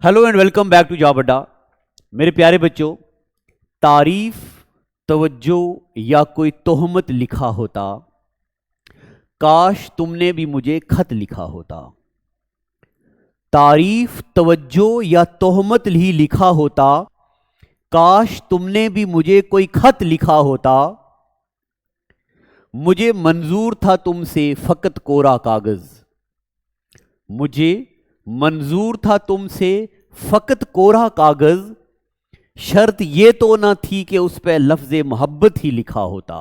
Hello and welcome back to Job Adda. मेरे प्यारे बच्चों, तारीफ, तवज्जो या कोई तोहमत लिखा होता, काश तुमने भी मुझे खत लिखा होता। तारीफ, तवज्जो या तोहमत ही लिखा होता, काश तुमने भी मुझे कोई खत लिखा होता। मुझे मंजूर था तुमसे फकत कोरा कागज, मुझे मंजूर था तुमसे फकत कोरा कागज। शर्त ये तो ना थी कि उस पर लफ्ज़ मोहब्बत ही लिखा होता,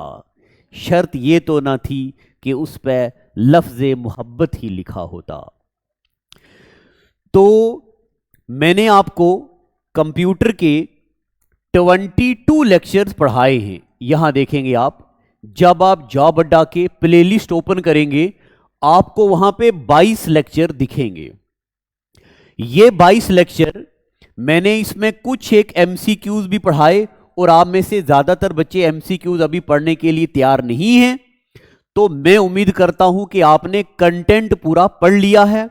शर्त ये तो ना थी कि उस पर लफ्ज़ मोहब्बत ही लिखा होता। तो मैंने आपको कंप्यूटर के 22 लेक्चर्स पढ़ाए हैं। यहां देखेंगे आप, जब आप जॉब अड्डा के प्लेलिस्ट ओपन करेंगे आपको वहां पे 22 लेक्चर दिखेंगे। ये 22 लेक्चर मैंने इसमें कुछ एक एमसीक्यूज भी पढ़ाए, और आप में से ज्यादातर बच्चे एमसीक्यूज अभी पढ़ने के लिए तैयार नहीं हैं। तो मैं उम्मीद करता हूं कि आपने कंटेंट पूरा पढ़ लिया है,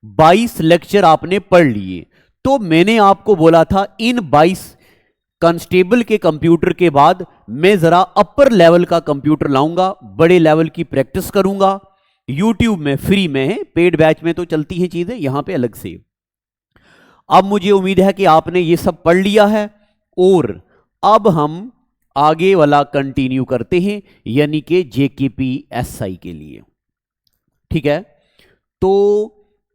22 लेक्चर आपने पढ़ लिए। तो मैंने आपको बोला था इन 22 कांस्टेबल के कंप्यूटर के बाद मैं जरा अपर लेवल का कंप्यूटर लाऊंगा, बड़े लेवल की प्रैक्टिस करूंगा। यूट्यूब में फ्री में है, पेड बैच में तो चलती हैं चीजें, यहां पे अलग से। अब मुझे उम्मीद है कि आपने ये सब पढ़ लिया है, और अब हम आगे वाला कंटिन्यू करते हैं, यानी कि JKPSI के लिए। ठीक है, तो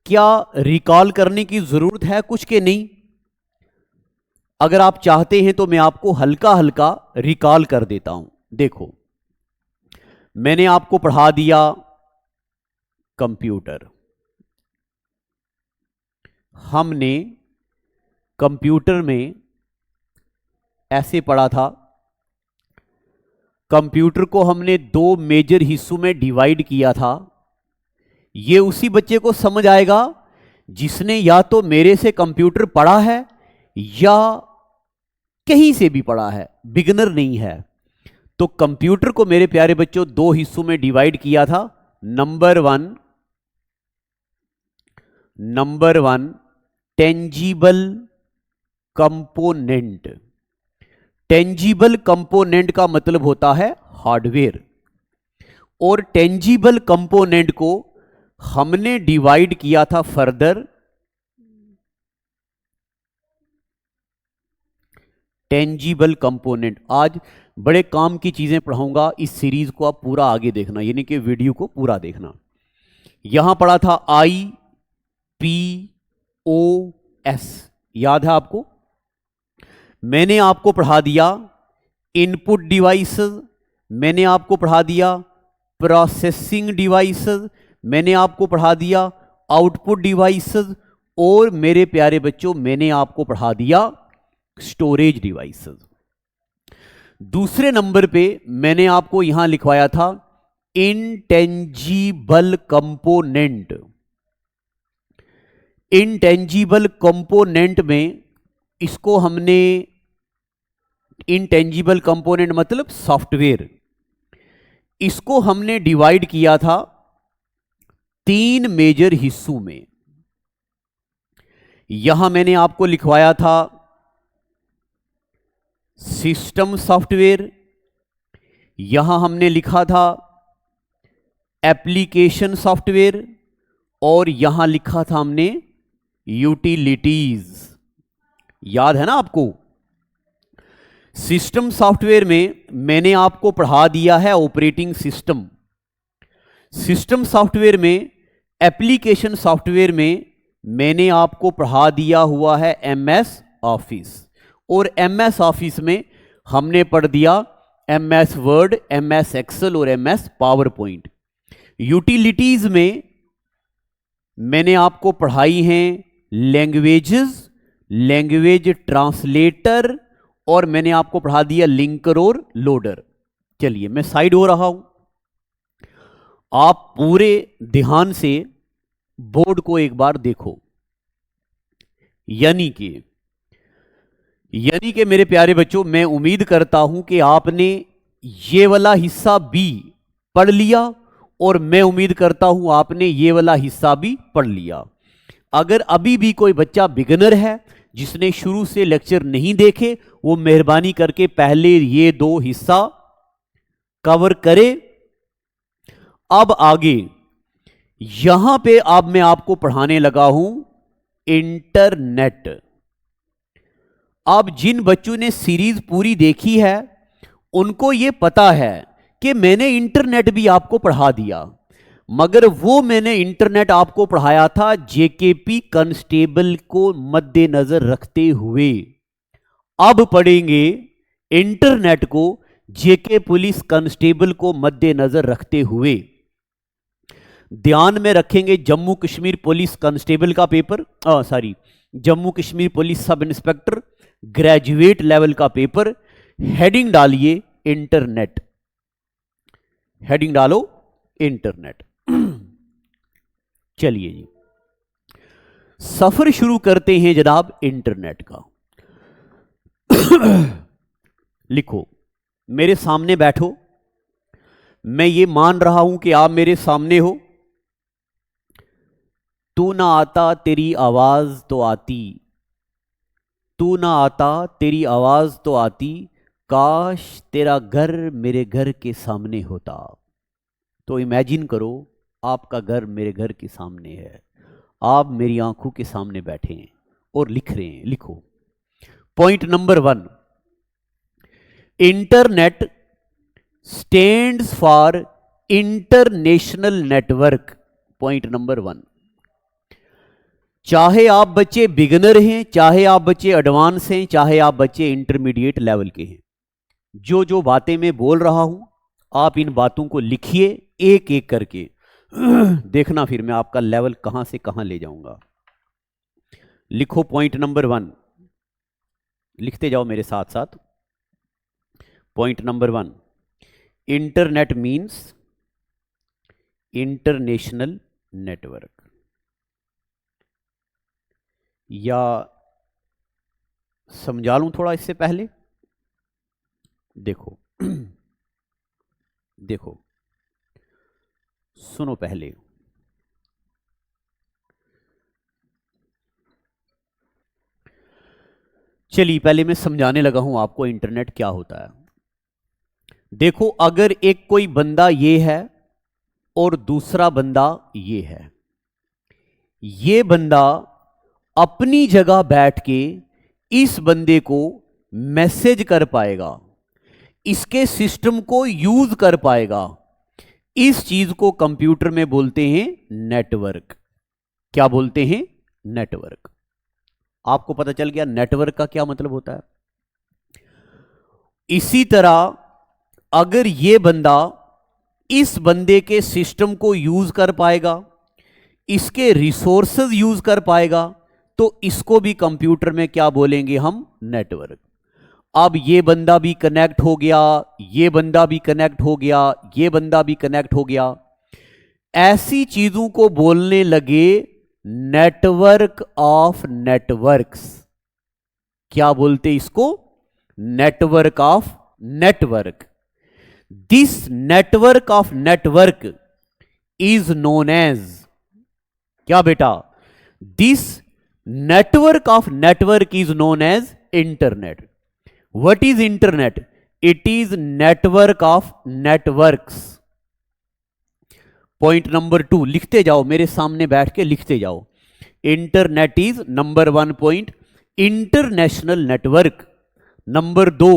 क्या रिकॉल करने की जरूरत है कुछ के नहीं? अगर आप चाहते हैं तो मैं आपको हल्का हल्का रिकॉल कर देता हूं। देखो, मैंने आपको पढ़ा दिया कंप्यूटर। हमने कंप्यूटर में ऐसे पढ़ा था, कंप्यूटर को हमने 2 मेजर हिस्सों में डिवाइड किया था। यह उसी बच्चे को समझ आएगा जिसने या तो मेरे से कंप्यूटर पढ़ा है या कहीं से भी पढ़ा है, बिगिनर नहीं है। तो कंप्यूटर को मेरे प्यारे बच्चों 2 हिस्सों में डिवाइड किया था। Number one tangible component. Tangible component का मतलब होता है हार्डवेयर, और टेंजिबल कंपोनेंट को हमने डिवाइड किया था फर्दर। टेंजिबल कंपोनेंट, आज बड़े काम की चीजें पढ़ाऊंगा, इस सीरीज को आप पूरा आगे देखना, यानी कि वीडियो को पूरा देखना। यहां पढ़ा था IPOS, याद है आपको? मैंने आपको पढ़ा दिया इनपुट डिवाइसेस, मैंने आपको पढ़ा दिया प्रोसेसिंग डिवाइसेस, मैंने आपको पढ़ा दिया आउटपुट डिवाइसेस, और मेरे प्यारे बच्चों मैंने आपको पढ़ा दिया स्टोरेज डिवाइसेस। दूसरे नंबर पे मैंने आपको यहां लिखवाया था इंटेंजिबल कंपोनेंट। इंटेंजिबल कंपोनेंट में इसको हमने, इंटेंजिबल कंपोनेंट मतलब सॉफ्टवेयर, इसको हमने डिवाइड किया था 3 मेजर हिस्सों में। यहां मैंने आपको लिखवाया था सिस्टम सॉफ्टवेयर, यहां हमने लिखा था एप्लीकेशन सॉफ्टवेयर, और यहां लिखा था हमने यूटिलिटीज। याद है ना आपको? सिस्टम सॉफ्टवेयर में मैंने आपको पढ़ा दिया है ऑपरेटिंग सिस्टम। सिस्टम सॉफ्टवेयर में, एप्लीकेशन सॉफ्टवेयर में मैंने आपको पढ़ा दिया हुआ है MS ऑफिस, और MS ऑफिस में हमने पढ़ दिया MS वर्ड, MS एक्सेल और MS पावर पॉइंट। यूटिलिटीज में मैंने आपको पढ़ाई हैं लैंग्वेजेस, लैंग्वेज ट्रांसलेटर, और मैंने आपको पढ़ा दिया लिंकर और लोडर। चलिए मैं साइड हो रहा हूं, आप पूरे ध्यान से बोर्ड को एक बार देखो। यानी कि मेरे प्यारे बच्चों, मैं उम्मीद करता हूं कि आपने ये वाला हिस्सा भी पढ़ लिया, और मैं उम्मीद करता हूं आपने ये वाला हिस्सा भी पढ़ लिया। अगर अभी भी कोई बच्चा बिगिनर है जिसने शुरू से लेक्चर नहीं देखे, वो मेहरबानी करके पहले ये 2 हिस्सा कवर करे। अब आगे यहां पे अब मैं आपको पढ़ाने लगा हूं इंटरनेट। अब जिन बच्चों ने सीरीज पूरी देखी है उनको यह पता है कि मैंने इंटरनेट भी आपको पढ़ा दिया, मगर वो मैंने इंटरनेट आपको पढ़ाया था जेकेपी कांस्टेबल को मद्देनजर रखते हुए। अब पढ़ेंगे इंटरनेट को जेके पुलिस कांस्टेबल को मद्देनजर रखते हुए। ध्यान में रखेंगे जम्मू कश्मीर पुलिस कांस्टेबल का paper, Jammu Kashmir police sub inspector graduate level का पेपर। हेडिंग डालिए इंटरनेट, हेडिंग डालो इंटरनेट। चलिए जी, सफर शुरू करते हैं जनाब इंटरनेट का। लिखो, मेरे सामने बैठो, मैं ये मान रहा हूं कि आप मेरे सामने हो। तू ना आता तेरी आवाज तो आती, तू ना आता तेरी आवाज तो आती, काश तेरा घर मेरे घर के सामने होता। तो इमेजिन करो आपका घर मेरे घर के सामने है, आप मेरी आंखों के सामने बैठे हैं और लिख रहे हैं। लिखो, point number 1, internet stands for international network. Point number 1, चाहे आप बच्चे बिगिनर हैं, चाहे आप बच्चे एडवांस हैं, चाहे आप बच्चे इंटरमीडिएट लेवल के हैं, जो जो बातें मैं बोल रहा हूं आप इन बातों को लिखिए एक एक करके। देखना फिर मैं आपका लेवल कहां से कहां ले जाऊंगा। लिखो पॉइंट नंबर 1, लिखते जाओ मेरे साथ साथ। Point number 1, internet means international network. या समझा लूं थोड़ा इससे पहले, देखो देखो सुनो पहले। चलिए पहले मैं समझाने लगा हूं आपको इंटरनेट क्या होता है। देखो, अगर एक कोई बंदा ये है और दूसरा बंदा ये है, ये बंदा अपनी जगह बैठ के इस बंदे को मैसेज कर पाएगा, इसके सिस्टम को यूज कर पाएगा। इस चीज को कंप्यूटर में बोलते हैं नेटवर्क। क्या बोलते हैं? नेटवर्क। आपको पता चल गया नेटवर्क का क्या मतलब होता है। इसी तरह अगर ये बंदा इस बंदे के सिस्टम को यूज कर पाएगा, इसके रिसोर्सेज यूज कर पाएगा, तो इसको भी कंप्यूटर में क्या बोलेंगे हम? नेटवर्क। अब ये बंदा भी कनेक्ट हो गया, ये बंदा भी कनेक्ट हो गया, ये बंदा भी कनेक्ट हो गया, ऐसी चीजों को बोलने लगे नेटवर्क ऑफ नेटवर्क्स। क्या बोलते इसको? Network of network. This network of network is known as, क्या बेटा? This network of network is known as internet. What is internet? It is network of networks. Point number 2, लिखते जाओ मेरे सामने बैठ के लिखते जाओ। Internet is number 1 point international network. Number 2,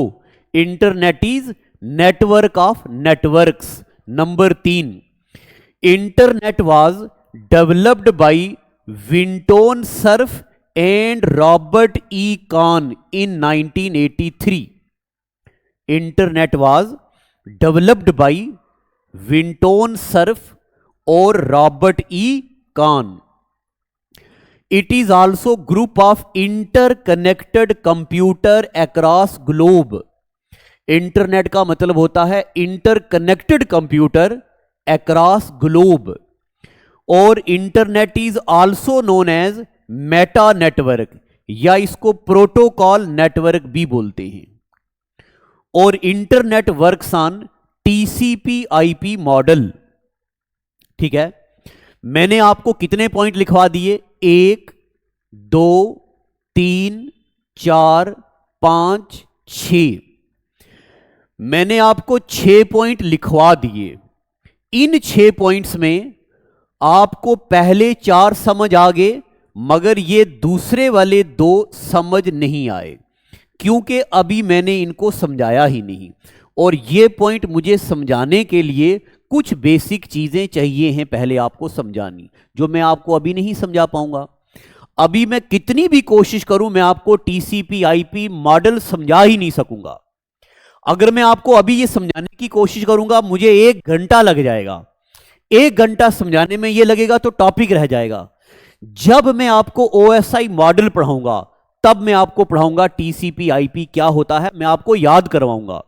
internet is network of networks. Number 3, internet was developed by Winton Cerf and Robert E. Kahn in 1983. Internet was developed by Winton Cerf or Robert E. Kahn. It is also group of interconnected computer across globe. Internet का मतलब होता है interconnected computer across globe. और internet is also known as meta network, या इसको protocol network भी बोलते हैं। और internet works on TCP IP model. ठीक है, मैंने आपको कितने पॉइंट लिखवा दिए? 1 2 3 4 5 6। मैंने आपको 6 पॉइंट लिखवा दिए। इन 6 पॉइंट्स में आपको पहले 4 समझ आ गए, मगर ये दूसरे वाले 2 समझ नहीं आए, क्योंकि अभी मैंने इनको समझाया ही नहीं। और ये पॉइंट मुझे समझाने के लिए कुछ बेसिक चीजें चाहिए हैं पहले आपको समझानी, जो मैं आपको अभी नहीं समझा पाऊंगा। अभी मैं कितनी भी कोशिश करूं, मैं आपको टीसीपी आईपी मॉडल समझा ही नहीं सकूंगा। अगर मैं आपको अभी ये समझाने की कोशिश करूंगा, मुझे 1 घंटा लग जाएगा। 1 घंटा समझाने में ये लगेगा तो टॉपिक रह जाएगा। जब मैं आपको ओएसआई मॉडल पढ़ाऊंगा, तब मैं आपको पढ़ाऊंगा टीसीपी आईपी क्या होता है। मैं आपको याद करवाऊंगा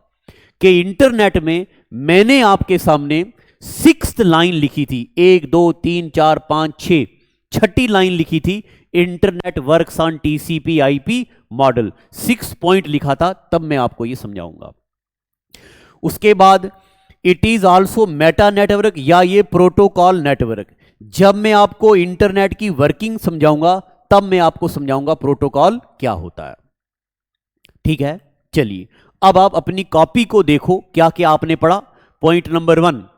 कि इंटरनेट में मैंने आपके सामने 6th लाइन लिखी थी, 1 2 3 4 5 6, 6ठी लाइन लिखी थी, internet works on TCP IP model. 6 point लिखा था, तब मैं आपको यह समझाऊंगा। उसके बाद it is also Meta network या ये प्रोटोकॉल नेटवर्क। जब मैं आपको इंटरनेट की वर्किंग समझाऊंगा, तब मैं आपको समझाऊंगा प्रोटोकॉल क्या होता है। ठीक है, चलिए अब आप अपनी कॉपी को देखो, क्या क्या आपने पढ़ा। Point number 1,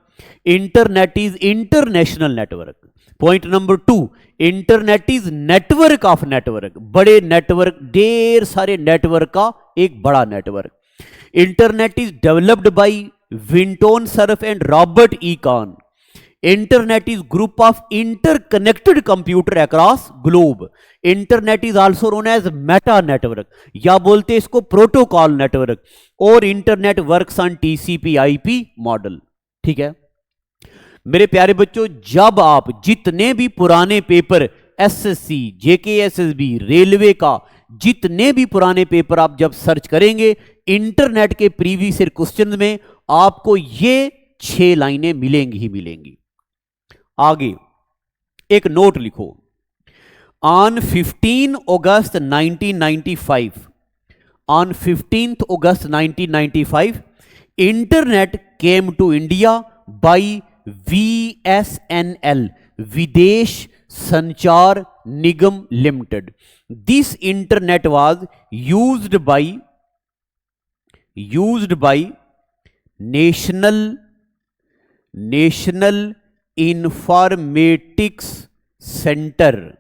internet is international network. Point number 2, internet is network of network. बड़े नेटवर्क, ढेर सारे नेटवर्क का एक बड़ा network. Internet is developed by Vinton Cerf and Robert E Kahn. Internet is group of interconnected computer across globe. Internet is also known as meta network, या बोलते इसको protocol network. और internet works on TCP IP model. ठीक है मेरे प्यारे बच्चों, जब आप जितने भी पुराने पेपर एसएससी, जेकेएसएसबी, रेलवे का जितने भी पुराने पेपर आप जब सर्च करेंगे, इंटरनेट के प्रीवियस ईयर क्वेश्चन में आपको ये 6 लाइनें मिलेंगी ही मिलेंगी। आगे एक नोट लिखो। On 15 August 1995, on 15th August 1995, internet came to India by VSNL, Videsh Sanchar Nigam limited. This internet was used by National Informatics Centre,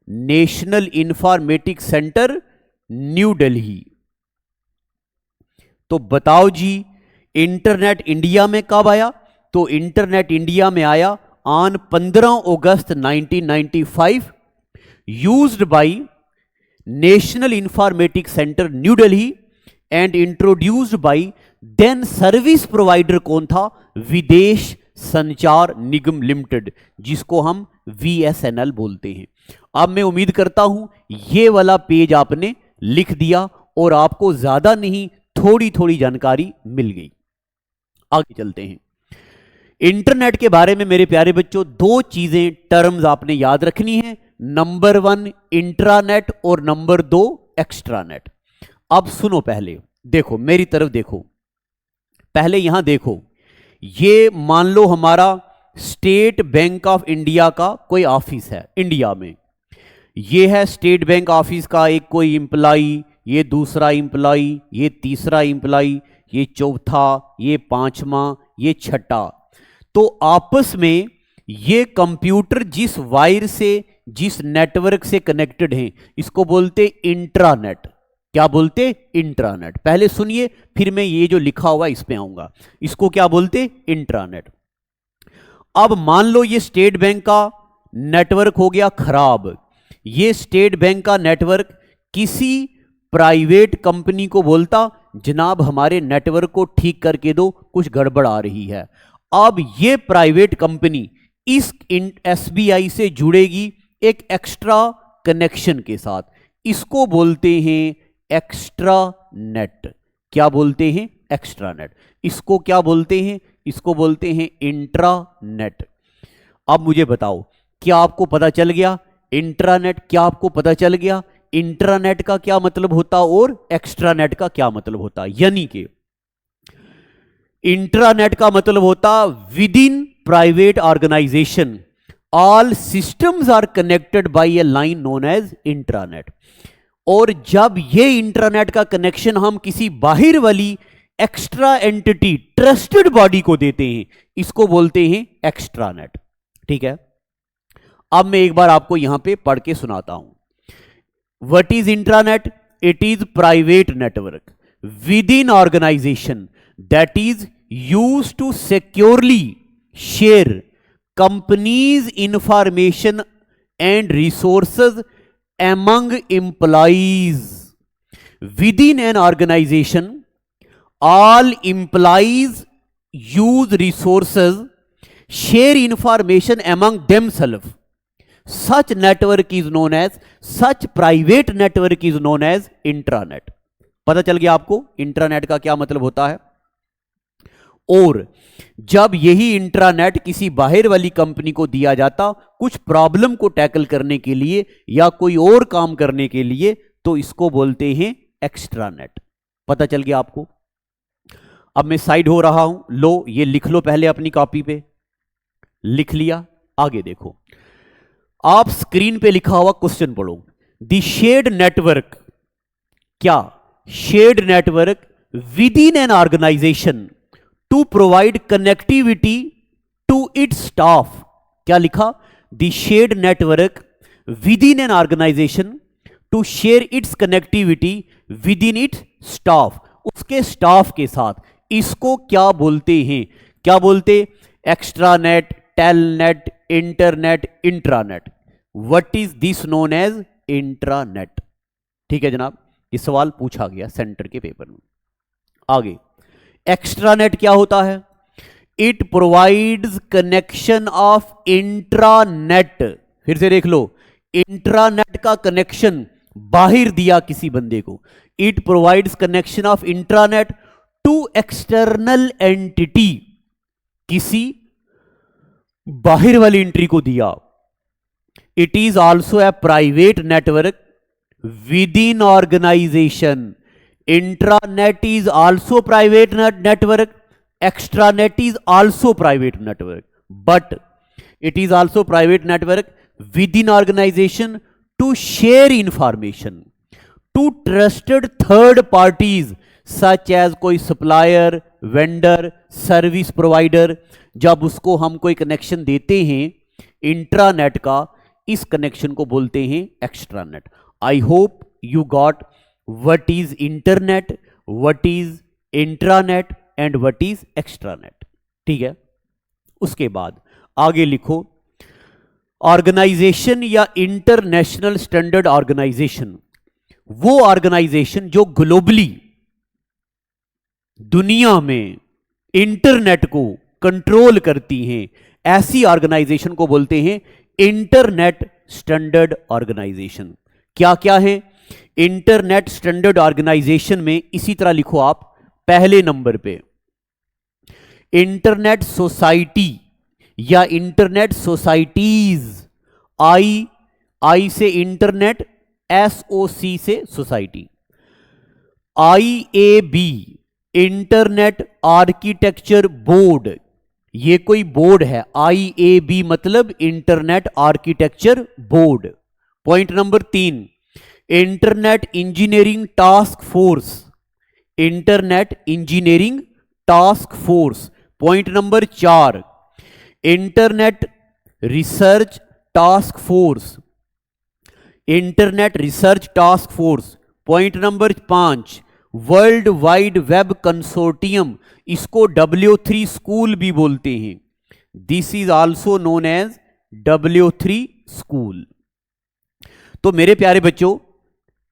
National Informatics Centre New Delhi. तो बताओ जी, इंटरनेट इंडिया में कब आया? तो इंटरनेट इंडिया में आया on 15 August 1995, used by National Informatics Centre New Delhi and introduced by then service provider कौन था? विदेश संचार निगम लिमिटेड, जिसको हम VSNL बोलते हैं। अब मैं उम्मीद करता हूं ये वाला पेज आपने लिख दिया और आपको ज्यादा नहीं थोड़ी थोड़ी जानकारी मिल गई। आगे चलते हैं। इंटरनेट के बारे में मेरे प्यारे बच्चों 2 चीजें, टर्म्स आपने याद रखनी है। नंबर 1 इंट्रानेट और नंबर 2 एक्स्ट्रानेट। अब सुनो, पहले देखो मेरी तरफ देखो, पहले यहां देखो, ये मान लो हमारा स्टेट बैंक ऑफ इंडिया का कोई ऑफिस है इंडिया में। ये है स्टेट बैंक ऑफिस का एक कोई इंप्लाई, ये दूसरा इंप्लाई, ये तीसरा इंप्लाई, ये चौथा, ये 5वां, ये छठा। तो आपस में ये कंप्यूटर जिस वायर से, जिस नेटवर्क से कनेक्टेड हैं, इसको बोलते इंट्रानेट। क्या बोलते? इंट्रानेट। पहले सुनिए, फिर मैं ये जो लिखा हुआ इस पे आऊंगा। इसको क्या बोलते? इंट्रानेट। अब मान लो ये स्टेट बैंक का नेटवर्क हो गया खराब। ये स्टेट बैंक का नेटवर्क किसी प्राइवेट कंपनी को बोलता, जनाब हमारे नेटवर्क को ठीक करके दो, कुछ गड़बड़ आ रही है। अब ये प्राइवेट कंपनी इस SBI से जुड़ेगी एक एक्स्ट्रा कनेक्शन के साथ। इसको बोलते हैं एक्स्ट्रा नेट। क्या बोलते हैं? Extra net. इसको क्या बोलते हैं? इसको बोलते हैं इंट्रानेट। अब मुझे बताओ, क्या आपको पता चल गया इंट्रानेट? क्या आपको पता चल गया इंट्रानेट का क्या मतलब होता और एक्स्ट्रानेट का क्या मतलब होता? यानी कि इंट्रानेट का मतलब होता within private organisation, all systems are connected by a line known as intranet. और जब ये इंट्रानेट का कनेक्शन हम किसी बाहर वाली एक्स्ट्रा एंटिटी ट्रस्टेड बॉडी को देते हैं, इसको बोलते हैं एक्स्ट्रानेट। ठीक है, अब मैं एक बार आपको यहां पे पढ़ के सुनाता हूं। What is intranet? It is private network within organisation that is used to securely share companies information and resources among employees. Within an organization, all employees use resources, share information among themselves. Such network is known as, such private network is known as intranet. पता चल गया आपको intranet का क्या मतलब होता है। और जब यही इंट्रानेट किसी बाहर वाली कंपनी को दिया जाता कुछ प्रॉब्लम को टैकल करने के लिए या कोई और काम करने के लिए, तो इसको बोलते हैं एक्स्ट्रानेट। पता चल गया आपको। अब मैं साइड हो रहा हूं, लो ये लिख लो पहले अपनी कॉपी पे। लिख लिया, आगे देखो। आप स्क्रीन पे लिखा हुआ क्वेश्चन पढ़ो। द शेयर्ड नेटवर्क, क्या shared network within an organisation to provide connectivity to its staff. क्या लिखा? The shared network within an organisation to share its connectivity within its staff, उसके staff के साथ। इसको क्या बोलते हैं? क्या बोलते? Extranet, telnet, internet, intranet. What is this known as? Intranet. ठीक है जनाब, ये सवाल पूछा गया सेंटर के पेपर में। आगे, एक्स्ट्रानेट क्या होता है? It provides connection of intranet. फिर से देख लो, इंट्रानेट का कनेक्शन बाहर दिया किसी बंदे को। It provides connection of intranet to external entity, किसी बाहर वाली एंट्री को दिया। It is also a private network within organisation. Intranet is also private network, extranet is also private network, but it is also private network within organization to share information to trusted third parties such as कोई supplier, vendor, service provider। जब उसको हम कोई connection देते हैं intranet का, इस connection को बोलते हैं extranet. I hope you got what is internet, what is intranet and what is extranet। ठीक है, उसके बाद आगे लिखो। ऑर्गेनाइजेशन या इंटरनेशनल स्टैंडर्ड ऑर्गेनाइजेशन, वो ऑर्गेनाइजेशन जो ग्लोबली दुनिया में इंटरनेट को कंट्रोल करती हैं, ऐसी ऑर्गेनाइजेशन को बोलते हैं इंटरनेट स्टैंडर्ड ऑर्गेनाइजेशन। क्या क्या है इंटरनेट स्टैंडर्ड ऑर्गेनाइजेशन में? इसी तरह लिखो आप पहले नंबर पे इंटरनेट सोसाइटी या इंटरनेट सोसाइटीज। आई से इंटरनेट, SOC से society. IAB internet architecture board, ये कोई बोर्ड है। IAB मतलब internet architecture board. Point number 3, internet engineering task force. Internet engineering task force. Point number 4, internet research task force. Internet research task force. Point number 5, world wide web consortium, इसको W3 school भी बोलते हैं। This is also known as W3 school. तो मेरे प्यारे बच्चों,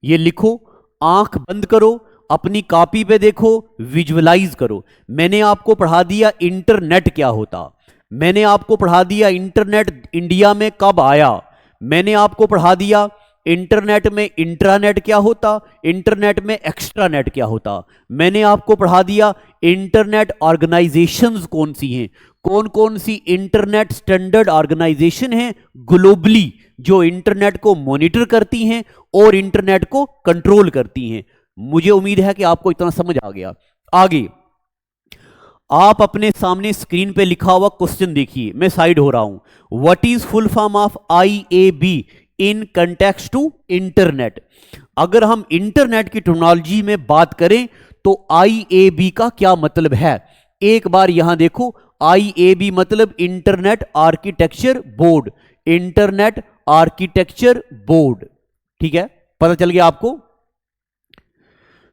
ये लिखो, आंख बंद करो, अपनी कॉपी पे देखो, विजुअलाइज करो। मैंने आपको पढ़ा दिया इंटरनेट क्या होता, मैंने आपको पढ़ा दिया इंटरनेट इंडिया में कब आया, मैंने आपको पढ़ा दिया इंटरनेट में इंट्रानेट क्या होता, इंटरनेट में एक्स्ट्रानेट क्या होता, मैंने आपको पढ़ा दिया इंटरनेट ऑर्गेनाइजेशंस कौन सी हैं, कौन कौन सी इंटरनेट स्टैंडर्ड ऑर्गेनाइजेशन हैं ग्लोबली जो इंटरनेट को मॉनिटर करती हैं और इंटरनेट को कंट्रोल करती हैं। मुझे उम्मीद है कि आपको इतना समझ आ गया। आगे, आप अपने सामने स्क्रीन पे लिखा हुआ क्वेश्चन देखिए, मैं साइड हो रहा हूं। What is full form of IAB in context to internet. अगर हम इंटरनेट की टेक्नोलॉजी में बात करें तो IAB का क्या मतलब है, एक बार यहां देखो। IAB मतलब internet architecture board, internet architecture board, ठीक है, पता चल गया आपको।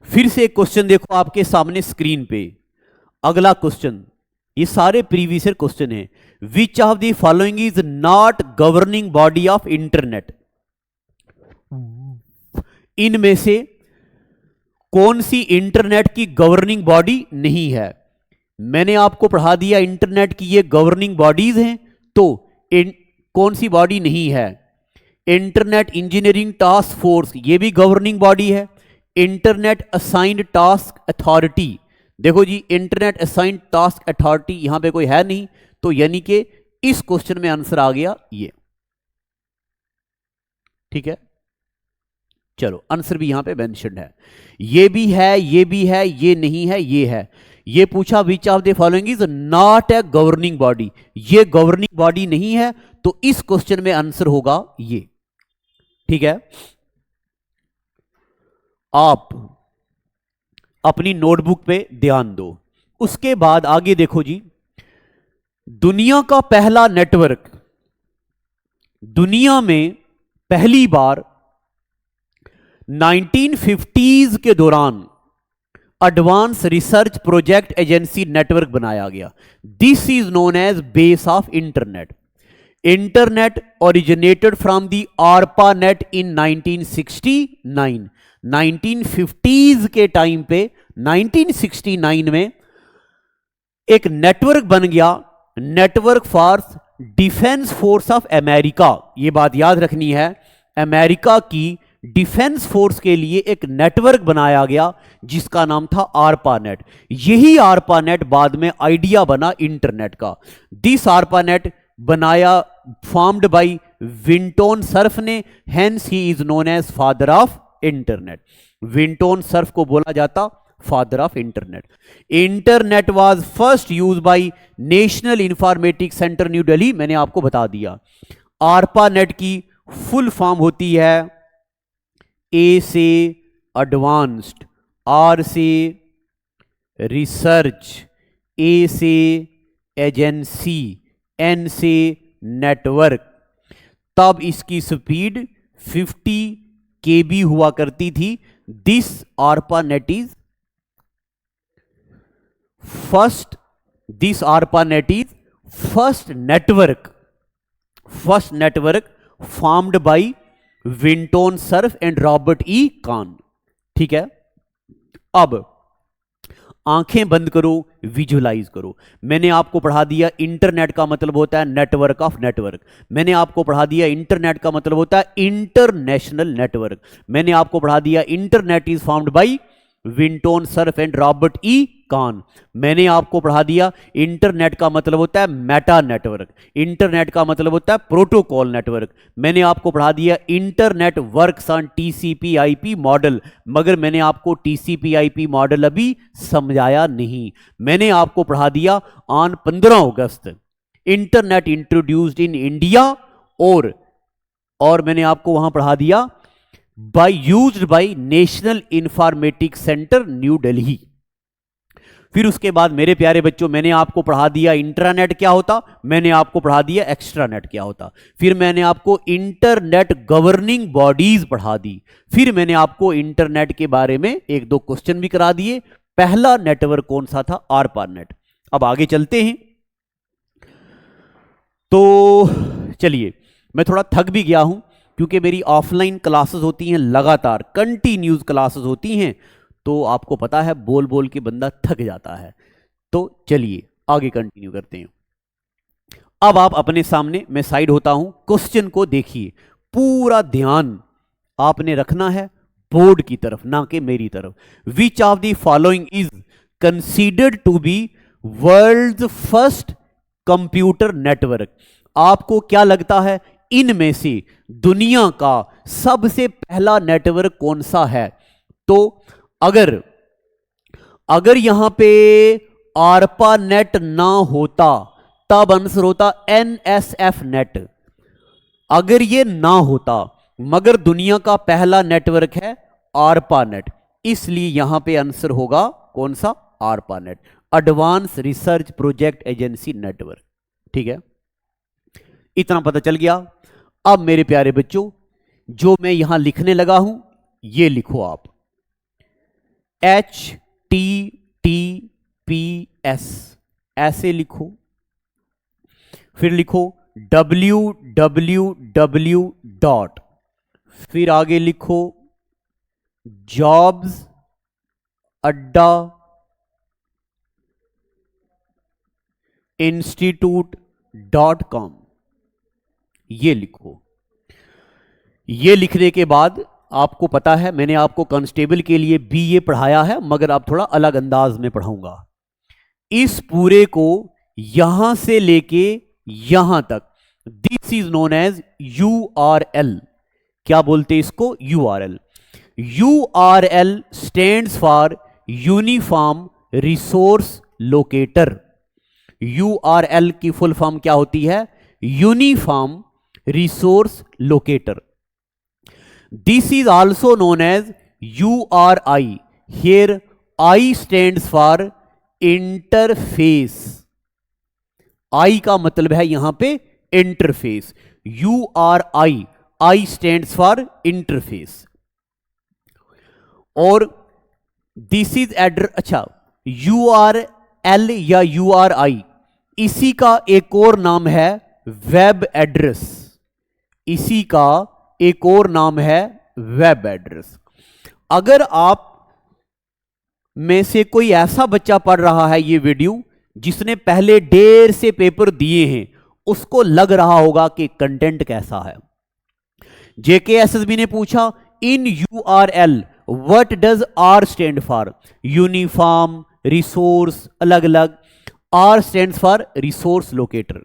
फिर से एक क्वेश्चन देखो आपके सामने स्क्रीन पे, अगला क्वेश्चन, ये सारे प्रीवियस ईयर क्वेश्चन है। Which of the following is not governing body of internet. इनमें से कौन सी इंटरनेट की गवर्निंग बॉडी नहीं है। मैंने आपको पढ़ा दिया इंटरनेट की ये गवर्निंग बॉडीज हैं, तो कौन सी बॉडी नहीं है। इंटरनेट इंजीनियरिंग टास्क फोर्स, ये भी गवर्निंग बॉडी है। इंटरनेट असाइंड टास्क अथॉरिटी, देखो जी इंटरनेट असाइंड टास्क अथॉरिटी यहां पे कोई है नहीं, तो यानी कि इस क्वेश्चन में आंसर आ गया ये, ठीक है। चलो आंसर भी यहां पे मेंशन्ड है, ये भी है, ये भी है, ये नहीं है, ये है। ये पूछा which of the following is not a governing body, ये गवर्निंग बॉडी नहीं है, तो इस क्वेश्चन में आंसर होगा ये, ठीक है। आप अपनी नोटबुक पे ध्यान दो। उसके बाद आगे देखो जी, दुनिया का पहला नेटवर्क, दुनिया में पहली बार 1950s के दौरान advance research project agency network बनाया गया। This is known as base of internet. Internet originated from the ARPANET in 1969। 1950s के टाइम पे 1969 में एक नेटवर्क बन गया, network for defence force of America. ये बात याद रखनी है, अमेरिका की डिफेंस फोर्स के लिए एक नेटवर्क बनाया गया जिसका नाम था ARPANET। यही ARPANET बाद में आइडिया बना इंटरनेट का। दिस ARPANET बनाया फॉर्म्ड बाय विंटोन सर्फ ने, hence he is known as father of internet. Vinton Cerf को बोला जाता father of internet. Internet was first use by National Informatics Centre New Delhi, मैंने आपको बता दिया। ARPANET की फुल फॉर्म होती है ए से एडवांस्ड, आर से रिसर्च, ए से एजेंसी, एन से नेटवर्क। तब इसकी स्पीड 50 KB हुआ करती थी। This ARPANET is first network formed by Vinton Cerf and Robert E Kahn, ठीक है। अब आंखें बंद करो, विजुलाइज करो। मैंने आपको पढ़ा दिया इंटरनेट का मतलब होता है नेटवर्क ऑफ नेटवर्क। मैंने आपको पढ़ा दिया इंटरनेट का मतलब होता है इंटरनेशनल नेटवर्क। मैंने आपको पढ़ा दिया internet is found by Vinton Cerf and Robert E Kahn. मैंने आपको पढ़ा दिया इंटरनेट का मतलब होता है मेटा नेटवर्क, इंटरनेट का मतलब होता है प्रोटोकॉल नेटवर्क। मैंने आपको पढ़ा दिया internet works on TCP/IP model, मगर मैंने आपको TCP/IP मॉडल अभी समझाया नहीं। मैंने आपको पढ़ा दिया on 15 August internet introduced in India, और मैंने आपको वहां पढ़ा दिया used by National Informatics Centre New Delhi. फिर उसके बाद मेरे प्यारे बच्चों मैंने आपको पढ़ा दिया इंट्रानेट क्या होता, मैंने आपको पढ़ा दिया एक्स्ट्रानेट क्या होता। फिर मैंने आपको इंटरनेट गवर्निंग बॉडीज पढ़ा दी। फिर मैंने आपको इंटरनेट के बारे में एक दो क्वेश्चन भी करा दिए। पहला नेटवर्क कौन सा था, ARPANET। अब आगे चलते हैं। तो चलिए, मैं थोड़ा थक भी गया हूं क्योंकि मेरी ऑफलाइन क्लासेस होती हैं, लगातार कंटिन्यूज क्लासेस होती हैं, तो आपको पता है बोल बोल के बंदा थक जाता है। तो चलिए आगे कंटिन्यू करते हैं। अब आप अपने सामने, मैं साइड होता हूं, क्वेश्चन को देखिए। पूरा ध्यान आपने रखना है बोर्ड की तरफ, ना कि मेरी तरफ। Which of the following is considered to be world first computer network. आपको क्या लगता है इनमें से दुनिया का सबसे पहला नेटवर्क कौन सा है? तो अगर यहां पे आरपा नेट ना होता तब आंसर होता एनएसएफ नेट। अगर ये ना होता, मगर दुनिया का पहला नेटवर्क है आरपा नेट, इसलिए यहां पे आंसर होगा कौन सा? आरपा net, advance research project agency network. ठीक है, इतना पता चल गया। अब मेरे प्यारे बच्चों, जो मैं यहां लिखने लगा हूं ये लिखो आप, HTTPS ऐसे लिखो, फिर लिखो www डॉट, फिर आगे लिखो जॉब्स अड्डा institute.com, ये लिखो। ये लिखने के बाद आपको पता है मैंने आपको कांस्टेबल के लिए भी ये पढ़ाया है, मगर अब थोड़ा अलग अंदाज में पढ़ाऊंगा। इस पूरे को यहां से लेके यहां तक, this is known as URL। क्या बोलते इसको? URL। URL stands for uniform resource locator. URL की फुल फॉर्म क्या होती है? Uniform resource locator. This is also known as URI। Here I stands for interface. I का मतलब है यहां पे interface. URI, I stands for interface. और दिस इज एड्रेस, अच्छा URL या URI, इसी का एक और नाम है वेब एड्रेस। इसी का एक और नाम है वेब एड्रेस। अगर आप में से कोई ऐसा बच्चा पढ़ रहा है ये वीडियो जिसने पहले ढेर से पेपर दिए हैं, उसको लग रहा होगा कि कंटेंट कैसा है। JKSSB ने पूछा इन URL what does R stand for? Uniform resource, अलग अलग। R stands for resource locator.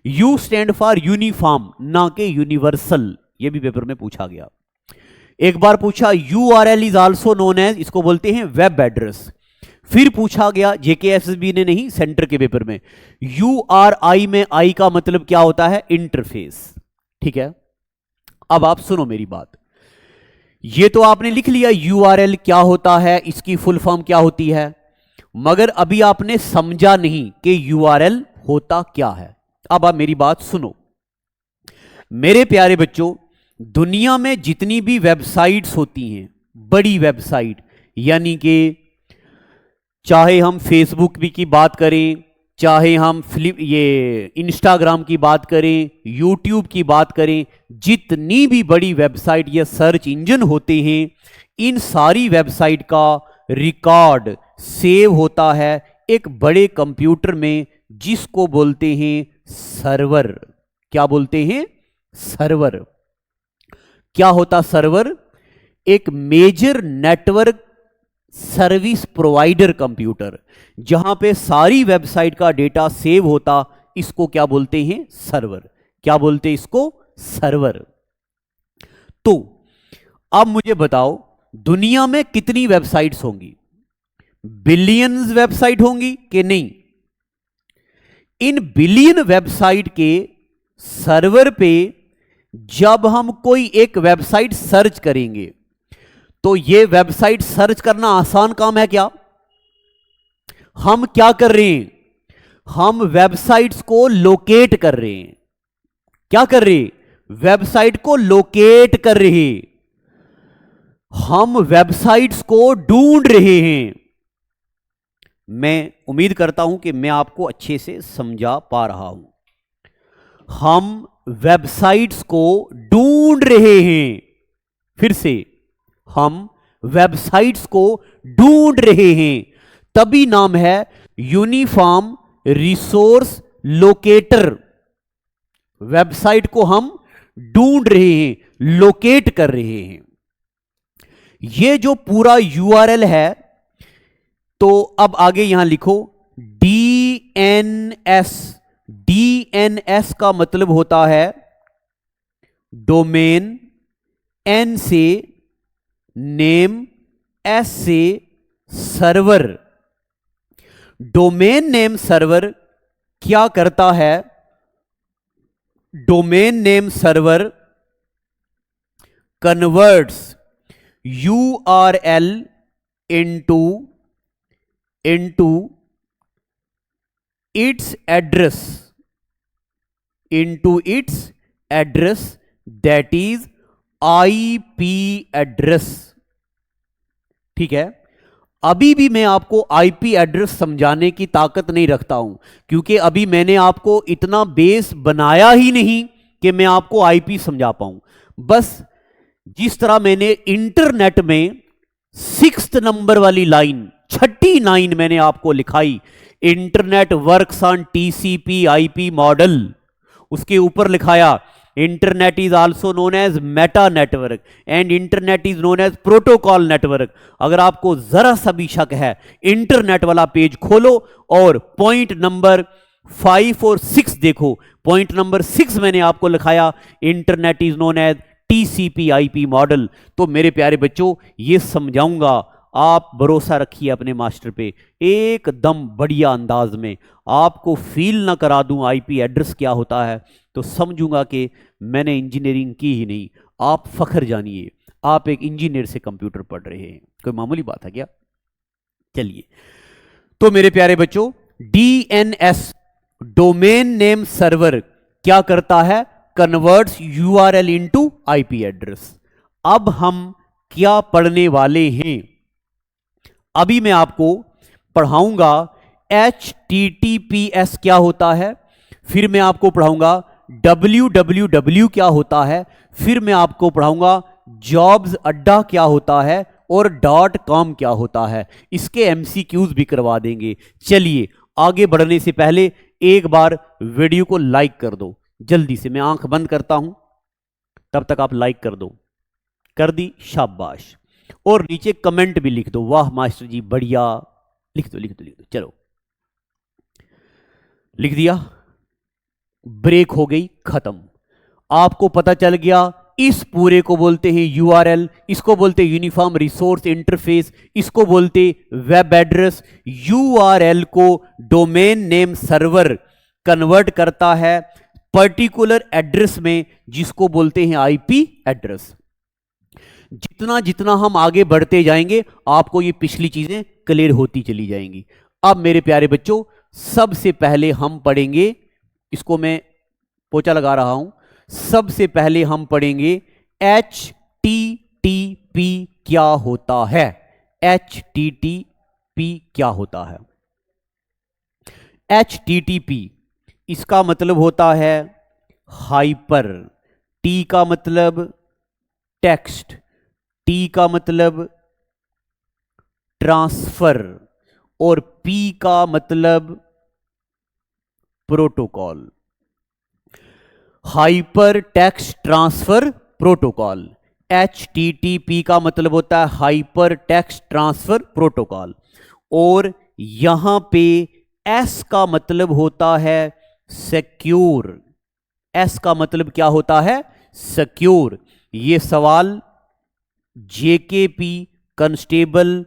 U stand for uniform, ना कि यूनिवर्सल। यह भी पेपर में पूछा गया। एक बार पूछा URL is also known as, इसको बोलते हैं वेब एड्रेस। फिर पूछा गया JKSSB ने नहीं, सेंटर के पेपर में, URI में I का मतलब क्या होता है? इंटरफेस। ठीक है, अब आप सुनो मेरी बात। ये तो आपने लिख लिया URL क्या होता है, इसकी फुल फॉर्म क्या होती है, मगर अभी आपने समझा नहीं कि URL होता क्या है। अब आप मेरी बात सुनो मेरे प्यारे बच्चों। दुनिया में जितनी भी वेबसाइट्स होती हैं, बड़ी वेबसाइट, यानी कि चाहे हम फेसबुक की बात करें, चाहे हम ये इंस्टाग्राम की बात करें, यूट्यूब की बात करें, जितनी भी बड़ी वेबसाइट या सर्च इंजन होते हैं, इन सारी वेबसाइट का रिकॉर्ड सेव होता है एक बड़े कंप्यूटर में, जिसको बोलते हैं सर्वर। क्या बोलते हैं? सर्वर। क्या होता सर्वर? एक major network service provider computer, जहां पे सारी वेबसाइट का डेटा सेव होता, इसको क्या बोलते हैं? सर्वर। क्या बोलते हैं इसको? सर्वर। तो अब मुझे बताओ दुनिया में कितनी वेबसाइट्स होंगी? बिलियंस वेबसाइट होंगी कि नहीं? इन बिलियन वेबसाइट के सर्वर पे जब हम कोई एक वेबसाइट सर्च करेंगे, तो ये वेबसाइट सर्च करना आसान काम है क्या? हम क्या कर रहे हैं? हम वेबसाइट्स को लोकेट कर रहे हैं। क्या कर रहे हैं? वेबसाइट को लोकेट कर रहे हैं। हम वेबसाइट्स को ढूंढ रहे हैं। मैं उम्मीद करता हूं कि मैं आपको अच्छे से समझा पा रहा हूं। हम वेबसाइट्स को ढूंढ रहे हैं। फिर से, हम वेबसाइट्स को ढूंढ रहे हैं, तभी नाम है यूनिफॉर्म रिसोर्स लोकेटर। वेबसाइट को हम ढूंढ रहे हैं, लोकेट कर रहे हैं। ये जो पूरा URL है, तो अब आगे यहां लिखो DNS। DNS का मतलब होता है डोमेन, N से नेम, S से सर्वर। डोमेन नेम सर्वर क्या करता है? Domain name server converts URL into its address that is IP address. ठीक है, अभी भी मैं आपको IP एड्रेस समझाने की ताकत नहीं रखता हूं, क्योंकि अभी मैंने आपको इतना बेस बनाया ही नहीं कि मैं आपको IP समझा पाऊं। बस जिस तरह मैंने इंटरनेट में 6th नंबर वाली लाइन, छठी लाइन मैंने आपको लिखाई, internet works on TCP IP model, उसके ऊपर लिखाया internet is also known as meta network and internet is known as protocol network. अगर आपको जरा सा भी शक है, इंटरनेट वाला पेज खोलो और पॉइंट नंबर 5 और 6 देखो। पॉइंट नंबर 6 मैंने आपको लिखाया internet is known as TCP IP model. तो मेरे प्यारे बच्चों, ये समझाऊंगा, आप भरोसा रखिए अपने मास्टर पे, एकदम बढ़िया अंदाज में आपको फील ना करा दूं IP एड्रेस क्या होता है तो समझूंगा कि मैंने इंजीनियरिंग की ही नहीं। आप फख्र जानिए, आप एक इंजीनियर से कंप्यूटर पढ़ रहे हैं, कोई मामूली बात है क्या? चलिए, तो मेरे प्यारे बच्चों, DNS डोमेन नेम सर्वर क्या करता है? Converts URL into IP address. अब हम क्या पढ़ने वाले हैं? अभी मैं आपको पढ़ाऊंगा HTTPS क्या होता है, फिर मैं आपको पढ़ाऊंगा www क्या होता है, फिर मैं आपको पढ़ाऊंगा जॉब्स अड्डा क्या होता है और .com क्या होता है। इसके MCQs भी करवा देंगे। चलिए, आगे बढ़ने से पहले एक बार वीडियो को लाइक कर दो जल्दी से। मैं आंख बंद करता हूं, तब तक आप लाइक कर दो। कर दी, शाबाश। और नीचे कमेंट भी लिख दो, वाह मास्टर जी बढ़िया। लिख दो लिख दो लिख दो, चलो लिख दिया। ब्रेक हो गई, खत्म। आपको पता चल गया इस पूरे को बोलते हैं URL, इसको बोलते हैं यूनिफॉर्म रिसोर्स इंटरफेस, इसको बोलते वेब एड्रेस। URL को डोमेन नेम सर्वर कन्वर्ट करता है पर्टिकुलर एड्रेस में, जिसको बोलते हैं IP एड्रेस। जितना जितना हम आगे बढ़ते जाएंगे आपको ये पिछली चीजें क्लियर होती चली जाएंगी। अब मेरे प्यारे बच्चों, सबसे पहले हम पढ़ेंगे, इसको मैं पोचा लगा रहा हूं, सबसे पहले हम पढ़ेंगे HTTP क्या होता है। HTTP क्या होता है? HTTP इसका मतलब होता है हाइपर, T का मतलब टेक्स्ट, T का मतलब ट्रांसफर और P का मतलब protocol. Hyper text transfer protocol, HTTP का मतलब होता है हाइपर टेक्स्ट ट्रांसफर प्रोटोकॉल। और यहां पे S का मतलब होता है सिक्योर। S का मतलब क्या होता है? सिक्योर। ये सवाल JKP कांस्टेबल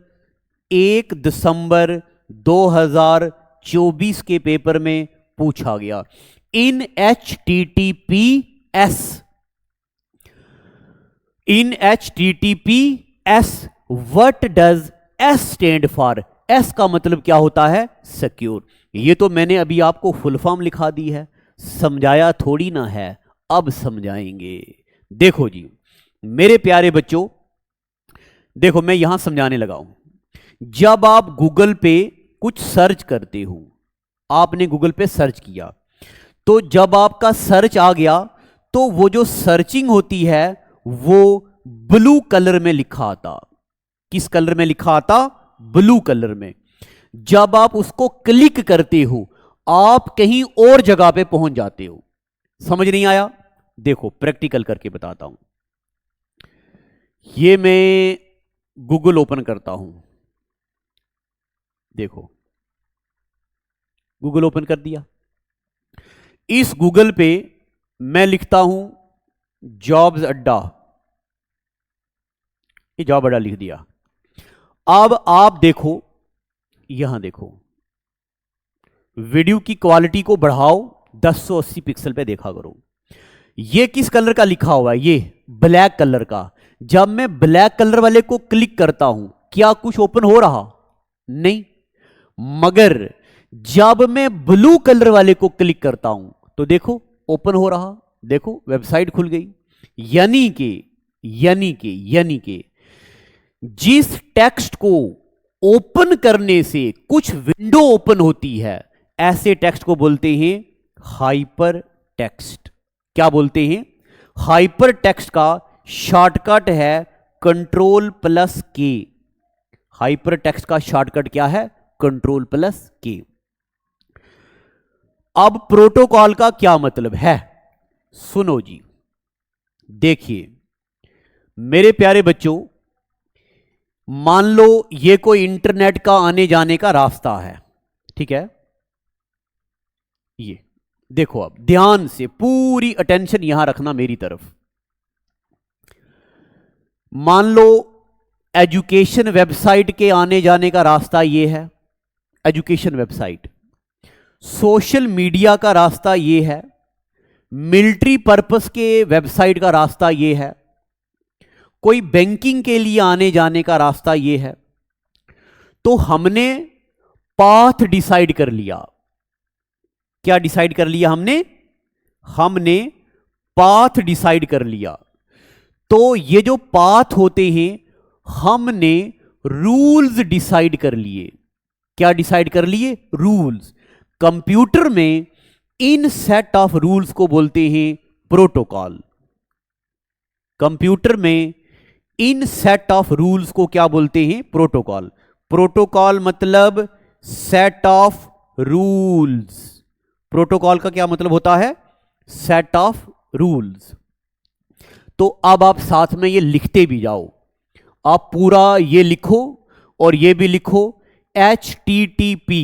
1 दिसंबर 2024 के पेपर में पूछा गया। इन HTTPS what does S stand for? S का मतलब क्या होता है? सिक्योर। ये तो मैंने अभी आपको फुल फॉर्म लिखा दी है, समझाया थोड़ी ना है, अब समझाएंगे। देखो जी मेरे प्यारे बच्चों, देखो मैं यहां समझाने लगा हूं। जब आप गूगल पे कुछ सर्च करते हो, आपने गूगल पे सर्च किया, तो जब आपका सर्च आ गया तो वो जो सर्चिंग होती है वो ब्लू कलर में लिखा आता। किस कलर में लिखा आता? ब्लू कलर में। जब आप उसको क्लिक करते हो आप कहीं और जगह पे पहुंच जाते हो। समझ नहीं आया? देखो प्रैक्टिकल करके बताता हूं। ये मैं गूगल ओपन करता हूं, देखो गूगल ओपन कर दिया। इस गूगल पे मैं लिखता हूं जॉब्स अड्डा, ये जॉब अड्डा लिख दिया। अब आप देखो, यहां देखो वीडियो की क्वालिटी को बढ़ाओ, 1080 पिक्सल पे देखा करो। ये किस कलर का लिखा हुआ है? ये ब्लैक कलर का। जब मैं ब्लैक कलर वाले को क्लिक करता हूं, क्या कुछ ओपन हो रहा? नहीं। मगर जब मैं ब्लू कलर वाले को क्लिक करता हूं तो देखो ओपन हो रहा, देखो वेबसाइट खुल गई। यानी कि जिस टेक्स्ट को ओपन करने से कुछ विंडो ओपन होती है, ऐसे टेक्स्ट को बोलते हैं हाइपर टेक्स्ट। क्या बोलते हैं? हाइपर टेक्स्ट का शॉर्टकट है Ctrl+K। हाइपर टेक्स्ट का शॉर्टकट क्या है? Ctrl+K। अब प्रोटोकॉल का क्या मतलब है? सुनो जी, देखिए मेरे प्यारे बच्चों, मान लो ये कोई इंटरनेट का आने जाने का रास्ता है, ठीक है? ये देखो, अब ध्यान से पूरी अटेंशन यहां रखना मेरी तरफ। मान लो एजुकेशन वेबसाइट के आने जाने का रास्ता ये है, एजुकेशन वेबसाइट। सोशल मीडिया का रास्ता ये है, मिलिट्री पर्पस के वेबसाइट का रास्ता ये है, कोई बैंकिंग के लिए आने जाने का रास्ता ये है। तो हमने पाथ डिसाइड कर लिया। क्या डिसाइड कर लिया हमने पाथ डिसाइड कर लिया। तो ये जो पाथ होते हैं, हमने रूल्स डिसाइड कर लिए। क्या डिसाइड कर लिए? रूल्स। कंप्यूटर में इन सेट ऑफ रूल्स को बोलते हैं प्रोटोकॉल। कंप्यूटर में इन सेट ऑफ रूल्स को क्या बोलते हैं? प्रोटोकॉल। प्रोटोकॉल मतलब सेट ऑफ रूल्स। प्रोटोकॉल का क्या मतलब होता है? Set of rules. तो अब आप साथ में ये लिखते भी जाओ। आप पूरा ये लिखो और ये भी लिखो, HTTP।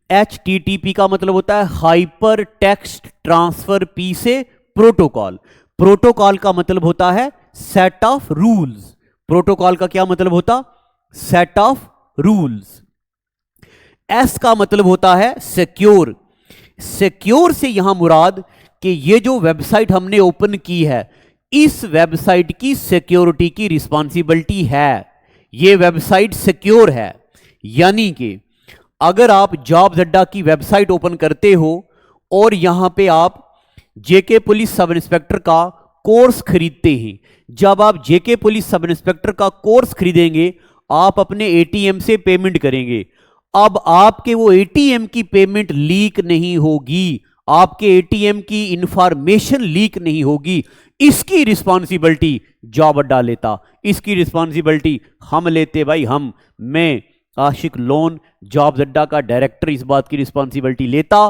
HTTP का मतलब होता है हाइपर टेक्स्ट ट्रांसफर पी से प्रोटोकॉल। प्रोटोकॉल का मतलब होता है सेट ऑफ रूल्स। प्रोटोकॉल का क्या मतलब होता? Set of rules. S का मतलब होता है सिक्योर। सिक्योर से यहां मुराद कि ये जो वेबसाइट हमने ओपन की है, इस वेबसाइट की सिक्योरिटी की रिस्पॉन्सिबिलिटी है। ये वेबसाइट सिक्योर है। यानी कि अगर आप जॉब्स अड्डा की वेबसाइट ओपन करते हो और यहां पे आप जेके पुलिस सब इंस्पेक्टर का कोर्स खरीदते हैं, जब आप जेके पुलिस सब इंस्पेक्टर का कोर्स खरीदेंगे, आप अपने एटीएम से पेमेंट करेंगे। अब आपके वो एटीएम की पेमेंट लीक नहीं होगी, आपके एटीएम की इंफॉर्मेशन लीक नहीं होगी। इसकी रिस्पॉन्सिबिलिटी जॉब अड्डा लेता, इसकी रिस्पॉन्सिबिलिटी हम लेते भाई। मैं आशिक लोन जॉब्स अड्डा का डायरेक्टर इस बात की रिस्पॉन्सिबिलिटी लेता।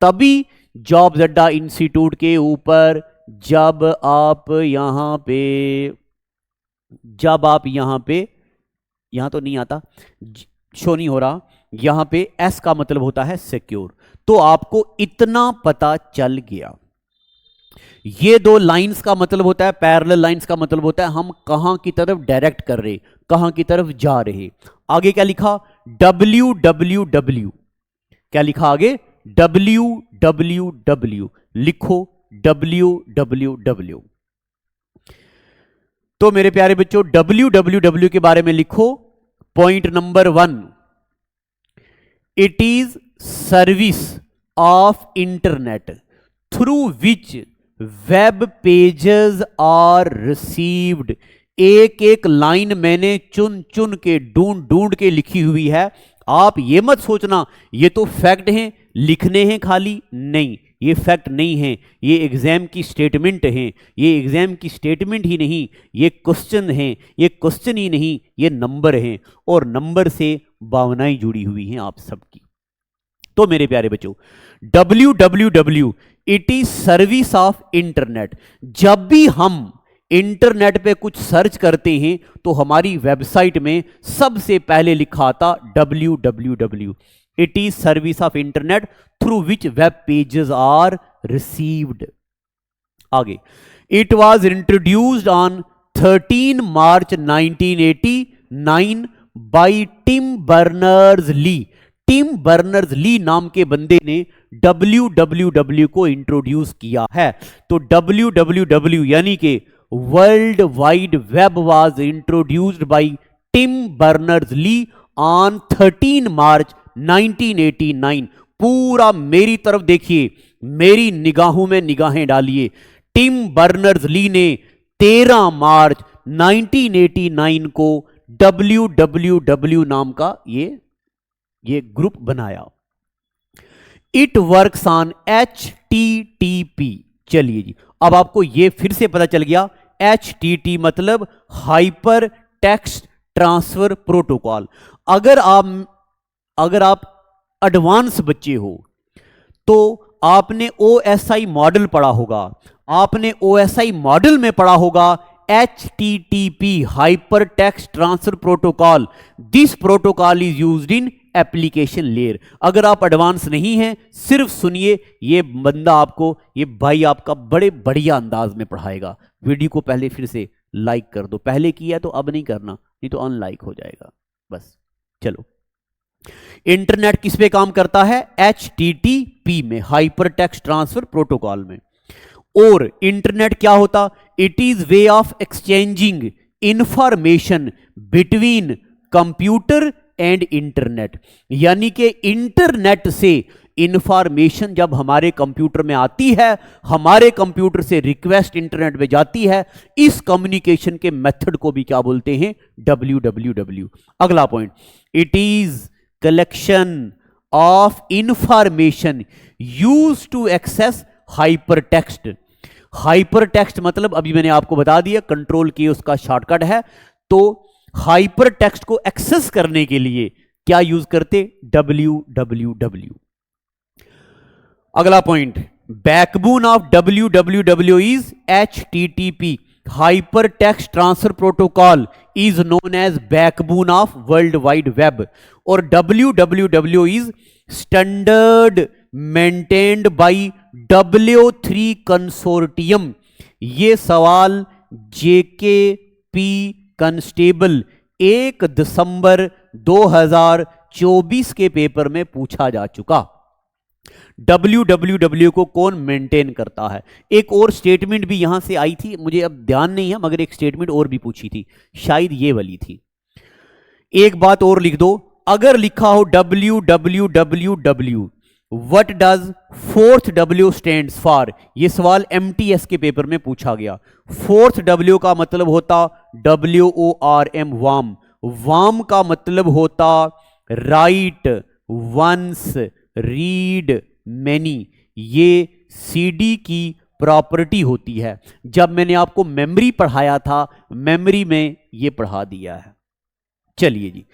तभी जॉब्स अड्डा इंस्टीट्यूट के ऊपर जब आप यहां पे यहां तो नहीं आता, शो नहीं हो रहा, यहां पे एस का मतलब होता है सिक्योर। तो आपको इतना पता चल गया। ये दो लाइंस का मतलब होता है, पैरेलल लाइंस का मतलब होता है हम कहां की तरफ डायरेक्ट कर रहे, कहां की तरफ जा रहे। आगे क्या लिखा? www। क्या लिखा आगे? www। लिखो www। तो मेरे प्यारे बच्चों, www के बारे में लिखो। Point number 1, it is service of internet through which web pages are received. एक एक लाइन मैंने चुन चुन के ढूंढ के लिखी हुई है। आप ये मत सोचना ये तो फैक्ट हैं, लिखने हैं खाली। नहीं, ये फैक्ट नहीं है, ये एग्जाम की स्टेटमेंट हैं। ये एग्जाम की स्टेटमेंट ही नहीं, ये क्वेश्चन हैं। ये क्वेश्चन ही नहीं, ये नंबर हैं, और नंबर से भावनाएं जुड़ी हुई हैं आप सबकी। तो मेरे प्यारे बच्चों, www it is service of internet. जब भी हम इंटरनेट पे कुछ सर्च करते हैं तो हमारी वेबसाइट में सबसे पहले लिखा आता www। It is service of internet through which web pages are received. आगे, it was introduced on 13 March 1989 by Tim Berners Lee. Tim Berners Lee नाम के बंदे ने www को इंट्रोड्यूस किया है। तो www यानी कि world wide web was introduced by Tim Berners Lee on 13 March 1989। पूरा मेरी तरफ देखिए, मेरी निगाहों में निगाहें डालिए। टिम बर्नर्स ली ने 13 मार्च 1989 को www नाम का ये ग्रुप बनाया। It works on HTTP। चलिए जी, अब आपको ये फिर से पता चल गया, HTTP मतलब हाइपर टेक्स्ट ट्रांसफर प्रोटोकॉल। अगर आप एडवांस बच्चे हो तो आपने OSI मॉडल पढ़ा होगा, आपने OSI मॉडल में पढ़ा होगा HTTP hyper text transfer protocol. This protocol is used in application layer. अगर आप एडवांस नहीं हैं, सिर्फ सुनिए, ये बंदा आपको, ये भाई आपका बड़े बढ़िया अंदाज में पढ़ाएगा। वीडियो को पहले फिर से लाइक कर दो, पहले किया तो अब नहीं करना, नहीं तो अनलाइक हो जाएगा। बस चलो, इंटरनेट किस पे काम करता है? HTTP में, हाइपर टेक्स्ट ट्रांसफर प्रोटोकॉल में। और इंटरनेट क्या होता? It is way of exchanging information between computer and internet. यानी कि इंटरनेट से इंफॉर्मेशन जब हमारे कंप्यूटर में आती है, हमारे कंप्यूटर से रिक्वेस्ट इंटरनेट में जाती है, इस कम्युनिकेशन के मेथड को भी क्या बोलते हैं? www। अगला point, it is collection of information use to access hyper text. Hyper text मतलब अभी मैंने आपको बता दिया, कंट्रोल की उसका शॉर्टकट है। तो हाइपर टेक्स्ट को एक्सेस करने के लिए क्या यूज करते? www। अगला point, backbone of www is HTTP hyper text transfer protocol is known as backbone of world wide web. और www is standard maintained by W3 consortium. ये सवाल JKP कंस्टेबल 1 दिसंबर 2024 के पेपर में पूछा जा चुका। www को कौन मेंटेन करता है? एक और स्टेटमेंट भी यहां से आई थी, मुझे अब ध्यान नहीं है, मगर एक स्टेटमेंट और भी पूछी थी, शायद ये वाली थी। एक बात और लिख दो, अगर लिखा हो www, what does fourth W stands for? ये सवाल MTS के पेपर में पूछा गया। फोर्थ W का मतलब होता WORM, वाम। वाम का मतलब होता राइट, वंस, रीड, मैनी। ये CD की प्रॉपर्टी होती है। जब मैंने आपको मेमोरी पढ़ाया था, मेमोरी में ये पढ़ा दिया है। चलिए जी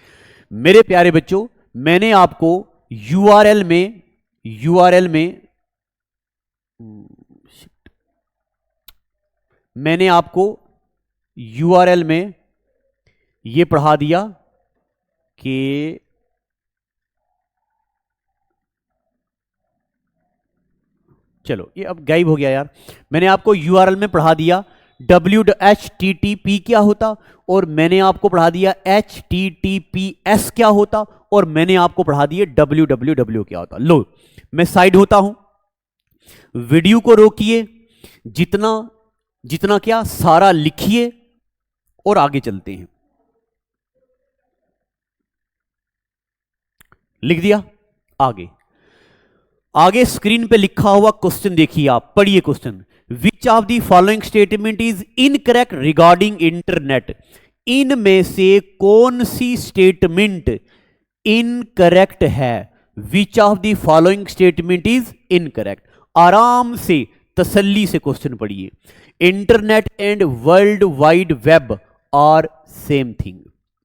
मेरे प्यारे बच्चों, मैंने आपको URL में मैंने आपको URL में ये पढ़ा दिया कि चलो, ये अब गायब हो गया यार। मैंने आपको URL में पढ़ा दिया HTTP क्या होता, और मैंने आपको पढ़ा दिया HTTPS क्या होता, और मैंने आपको पढ़ा दिया www क्या होता। लो, मैं साइड होता हूं, वीडियो को रोकिए, जितना क्या सारा लिखिए और आगे चलते हैं। लिख दिया? आगे स्क्रीन पे लिखा हुआ क्वेश्चन देखिए, आप पढ़िए question. Which of the following statement is incorrect regarding internet? इनमें से कौन सी स्टेटमेंट इनकरेक्ट है? Which of the following statement is incorrect? आराम से तसल्ली से क्वेश्चन पढ़िए। Internet and world wide web are same thing.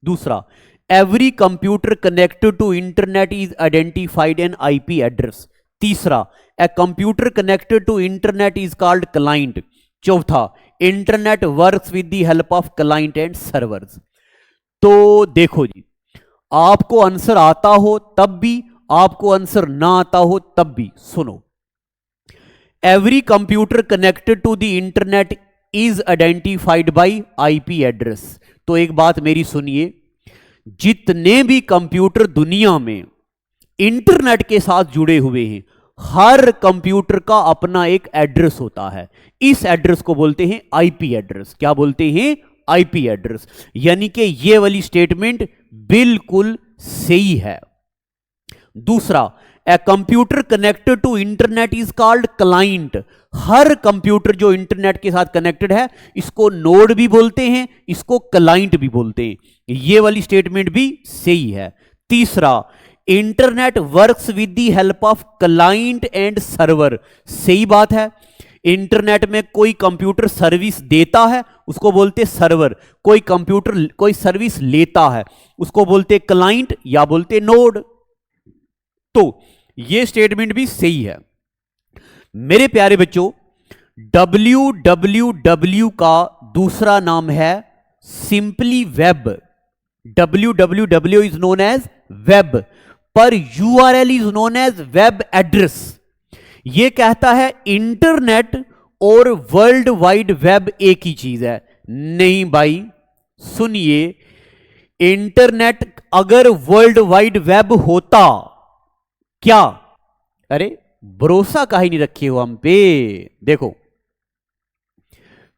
दूसरा, every computer connected to internet is identified an IP address. तीसरा, a computer connected to internet is called client. चौथा, internet works with the help of client and servers. तो देखो जी, आपको answer आता हो तब भी, आपको आंसर ना आता हो तब भी सुनो। Every computer connected to the internet is identified by IP address. तो एक बात मेरी सुनिए, जितने भी कंप्यूटर दुनिया में इंटरनेट के साथ जुड़े हुए हैं। हर कंप्यूटर का अपना एक एड्रेस होता है, इस एड्रेस को बोलते हैं आईपी एड्रेस। क्या बोलते हैं? IP address. यानी कि ये वाली स्टेटमेंट बिल्कुल सही है। दूसरा, a computer connected to internet is called client. हर कंप्यूटर जो इंटरनेट के साथ कनेक्टेड है, इसको नोड भी बोलते हैं, इसको क्लाइंट भी बोलते हैं। ये वाली स्टेटमेंट भी सही है। तीसरा, internet works with the help of client and server. सही बात है। इंटरनेट में कोई कंप्यूटर सर्विस देता है, उसको बोलते सर्वर। कोई कंप्यूटर कोई सर्विस लेता है, उसको बोलते क्लाइंट या बोलते नोड। तो यह स्टेटमेंट भी सही है। मेरे प्यारे बच्चों, www का दूसरा नाम है simply web. www is known as web, पर URL is known as web address. यह कहता है इंटरनेट और वर्ल्ड वाइड वेब एक ही चीज है। नहीं भाई, सुनिए, इंटरनेट अगर वर्ल्ड वाइड वेब होता, क्या? अरे भरोसा काहे नहीं रखे हो हम पे? देखो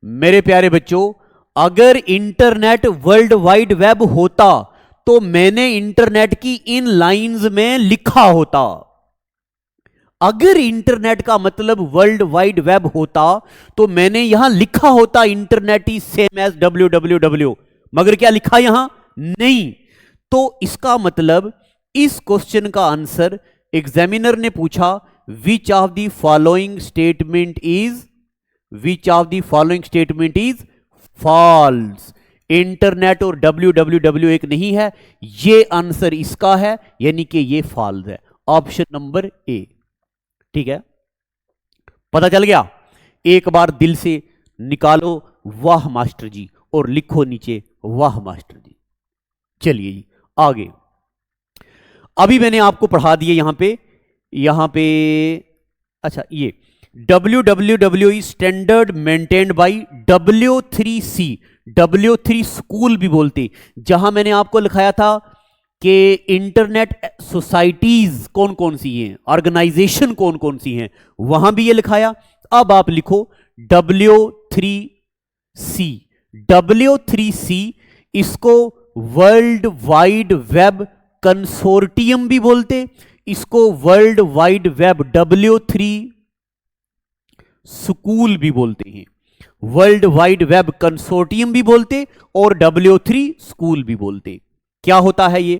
मेरे प्यारे बच्चों, अगर इंटरनेट वर्ल्ड वाइड वेब होता तो मैंने इंटरनेट की इन लाइंस में लिखा होता। अगर इंटरनेट का मतलब वर्ल्ड वाइड वेब होता तो मैंने यहां लिखा होता internet is same as www, मगर क्या लिखा यहां? नहीं। तो इसका मतलब इस क्वेश्चन का आंसर एग्जामिनर ने पूछा which of the following statement is false. Internet और www एक नहीं है, ये आंसर इसका है, यानी कि ये फॉल्स है। Option number A. ठीक है, पता चल गया? एक बार दिल से निकालो वाह मास्टर जी और लिखो नीचे वाह मास्टर जी। चलिए जी आगे। अभी मैंने आपको पढ़ा दिए यहां पे अच्छा, ये www is standard maintained by W3C। W3 school भी बोलते, जहां मैंने आपको लिखाया था कि इंटरनेट सोसाइटीज कौन कौन सी हैं, ऑर्गेनाइजेशन कौन कौन सी हैं, वहां भी ये लिखाया। अब आप लिखो W3C। W3C इसको वर्ल्ड वाइड वेब कंसोर्टियम भी बोलते, इसको world wide web W3 school भी बोलते हैं, वर्ल्ड वाइड वेब कंसोर्टियम भी बोलते और W3 स्कूल भी बोलते। क्या होता है ये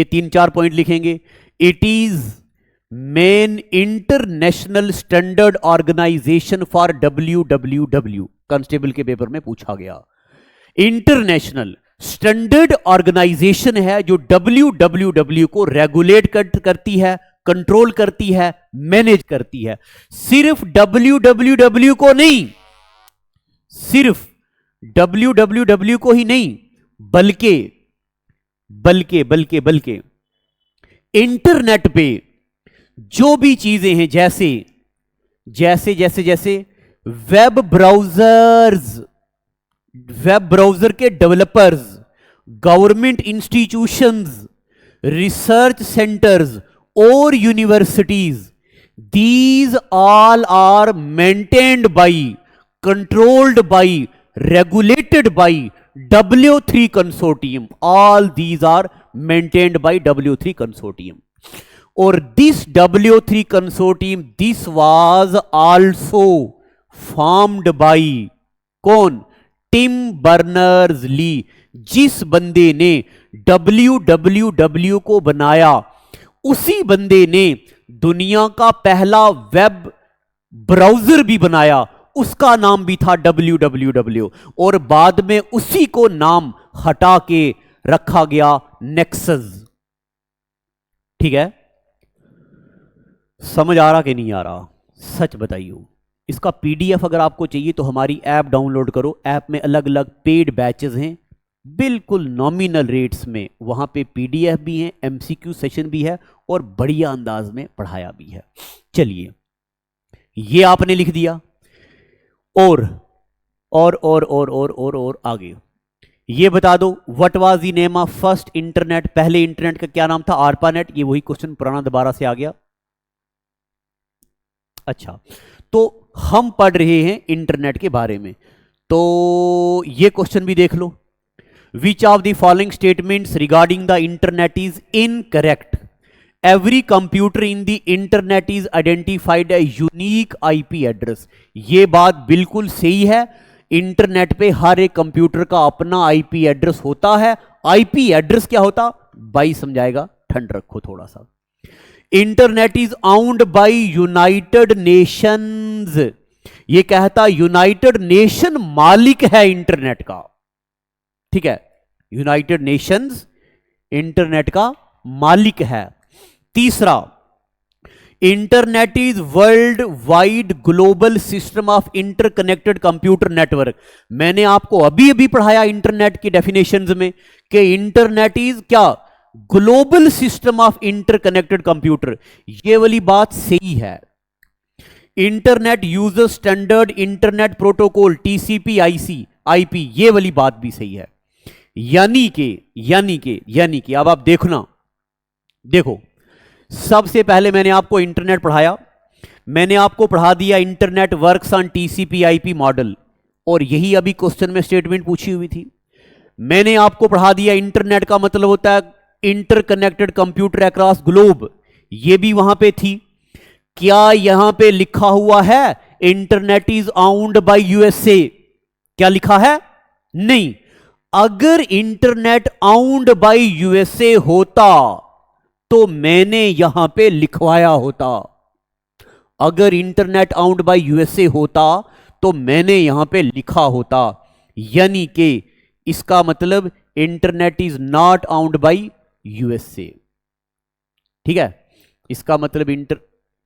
3-4 पॉइंट लिखेंगे। It is main international standard organisation for WWW। Constable के पेपर में पूछा गया। इंटरनेशनल स्टैंडर्ड ऑर्गेनाइजेशन है जो WWW को रेगुलेट करती है, कंट्रोल करती है, मैनेज करती है। सिर्फ WWW को नहीं, सिर्फ WWW को ही नहीं, बल्कि इंटरनेट पे जो भी चीजें हैं, जैसे वेब ब्राउजर के developers, government institutions, research centres और universities, these all are maintained by, controlled by, regulated by W3 consortium. All these are maintained by W3 consortium. Or this W3 consortium, this was also formed by कौन? Tim Berners Lee. जिस बंदे ने WWW को बनाया, उसी बंदे ने दुनिया का पहला वेब ब्राउजर भी बनाया, उसका नाम भी था WWW, और बाद में उसी को नाम हटा के रखा गया नेक्सस। ठीक है, समझ आ रहा कि नहीं आ रहा? सच बताइए। इसका PDF अगर आपको चाहिए तो हमारी ऐप डाउनलोड करो। ऐप में अलग अलग पेड बैचेस हैं, बिल्कुल नॉमिनल रेट्स में। वहां पे PDF भी है, MCQ सेशन भी है, और बढ़िया अंदाज में पढ़ाया भी है। चलिए, ये आपने लिख दिया। और आगे ये बता दो what was the name of first internet, पहले इंटरनेट का क्या नाम था? आरपानेट। ये वही क्वेश्चन पुराना दोबारा से आ गया। अच्छा, तो हम पढ़ रहे हैं इंटरनेट के बारे में, तो ये क्वेश्चन भी देख लो। Which of the following statements regarding the internet is incorrect? Every computer in the internet is identified a unique IP address. ये बात बिल्कुल सही है। इंटरनेट पे हर एक कंप्यूटर का अपना आईपी एड्रेस होता है। आईपी एड्रेस क्या होता, भाई समझाएगा, ठंड रखो थोड़ा सा। Internet is owned by United Nations. ये कहता यूनाइटेड नेशन मालिक है इंटरनेट का, ठीक है, यूनाइटेड नेशंस इंटरनेट का मालिक है। तीसरा, internet is world wide global system of interconnected computer network. मैंने आपको अभी अभी पढ़ाया इंटरनेट की डेफिनेशंस में कि इंटरनेट इज क्या, global system of interconnected computer. ये वाली बात सही है। Internet user standard internet protocol TCP IP, ये वाली बात भी सही है। यानी कि अब आप देखो, सबसे पहले मैंने आपको इंटरनेट पढ़ाया, मैंने आपको पढ़ा दिया internet works on TCP IP model, और यही अभी क्वेश्चन में स्टेटमेंट पूछी हुई थी। मैंने आपको पढ़ा दिया इंटरनेट का मतलब होता है इंटरकनेक्टेड कंप्यूटर अक्रॉस ग्लोब, ये भी वहां पे थी। क्या यहां पे लिखा हुआ है internet is owned by USA? क्या लिखा है? नहीं। अगर इंटरनेट आउंड बाय यूएसए होता तो मैंने यहां पे लिखवाया होता। अगर इंटरनेट आउंड बाय यूएसए होता तो मैंने यहां पे लिखा होता। यानी कि इसका मतलब internet is not आउंड by USA, ठीक है, इसका मतलब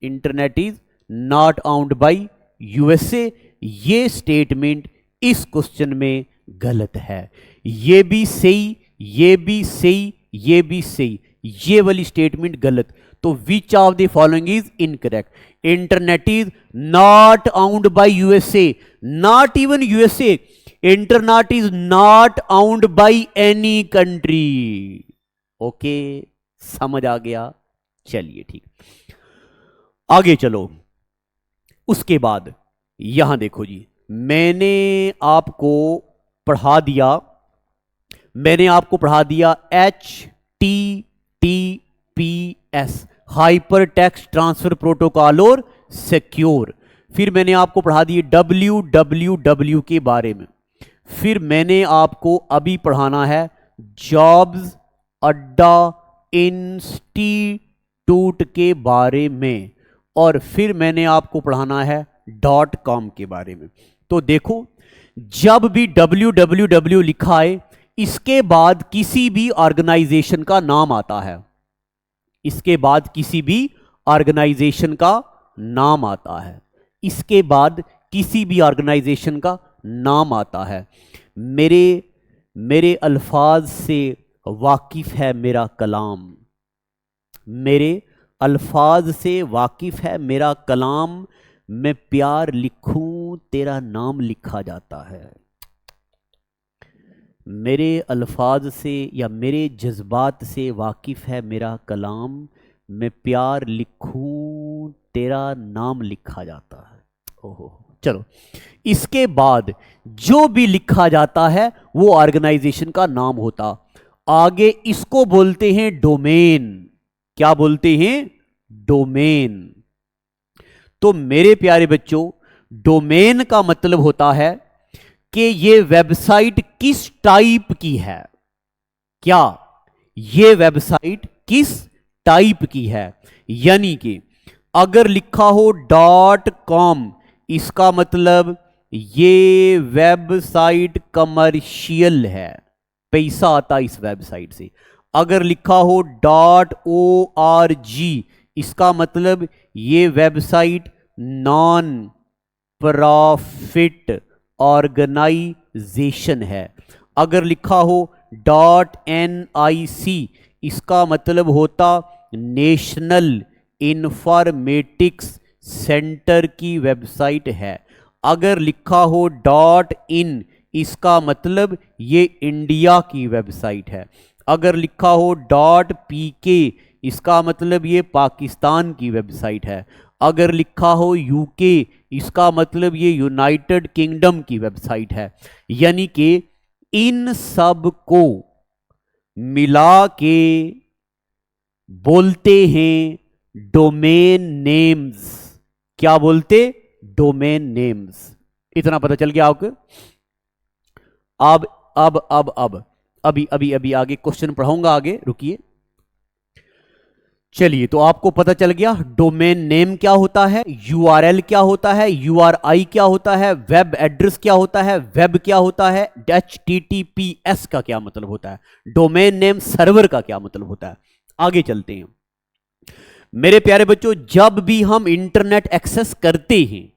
internet is not आउंड by USA. ये स्टेटमेंट इस क्वेश्चन में गलत है। ये भी सही, ये भी सही, ये भी सही, ये वाली स्टेटमेंट गलत। तो विच of the following is incorrect? Internet is not आउंड by USA, not even USA. Internet is not आउंड by any country. Okay, समझ आ गया? चलिए ठीक, आगे चलो। उसके बाद यहां देखो जी, मैंने आपको पढ़ा दिया HTTPS hyper text transfer protocol और सिक्योर। फिर मैंने आपको पढ़ा दिए WWW के बारे में। फिर मैंने आपको अभी पढ़ाना है जॉब्स अड्डा इंस्टीट्यूट के बारे में, और फिर मैंने आपको पढ़ाना है .com के बारे में। तो देखो, जब भी www लिखा है इसके बाद किसी भी ऑर्गेनाइजेशन का नाम आता है, इसके बाद किसी भी ऑर्गेनाइजेशन का नाम आता है, इसके बाद किसी भी ऑर्गेनाइजेशन का नाम आता है। मेरे अल्फाज से वाकिफ है मेरा कलाम, मेरे अल्फाज से वाकिफ है मेरा कलाम, मैं प्यार लिखूं तेरा नाम लिखा जाता है। मेरे अल्फाज से या मेरे जज्बात से वाकिफ है मेरा कलाम, मैं प्यार लिखूं तेरा नाम लिखा जाता है। ओहो, चलो, इसके बाद जो भी लिखा जाता है वो ऑर्गेनाइजेशन का नाम होता। आगे इसको बोलते हैं डोमेन। क्या बोलते हैं? डोमेन। तो मेरे प्यारे बच्चों, डोमेन का मतलब होता है कि ये वेबसाइट किस टाइप की है। क्या ये वेबसाइट किस टाइप की है? यानी कि अगर लिखा हो .com, इसका मतलब ये वेबसाइट कमर्शियल है, पैसा आता इस वेबसाइट से। अगर लिखा हो .org, इसका मतलब ये वेबसाइट नॉन प्रॉफिट ऑर्गेनाइजेशन है। अगर लिखा हो .nic, इसका मतलब होता नेशनल इंफॉर्मेटिक्स सेंटर की वेबसाइट है। अगर लिखा हो .in, इसका मतलब ये इंडिया की वेबसाइट है। अगर लिखा हो .pk इसका मतलब ये पाकिस्तान की वेबसाइट है। अगर लिखा हो यूके इसका मतलब ये यूनाइटेड किंगडम की वेबसाइट है। यानी कि इन सब को मिला के बोलते हैं डोमेन नेम्स। क्या बोलते? Domain names. इतना पता चल गया आपको। अब अभी आगे क्वेश्चन पढ़ाऊंगा, आगे रुकिए। चलिए, तो आपको पता चल गया डोमेन नेम क्या होता है, यूआरएल क्या होता है, यूआरआई क्या होता है, वेब एड्रेस क्या होता है, वेब क्या होता है, HTTPS का क्या मतलब होता है, डोमेन नेम सर्वर का क्या मतलब होता है। आगे चलते हैं मेरे प्यारे बच्चों। जब भी हम इंटरनेट एक्सेस करते हैं,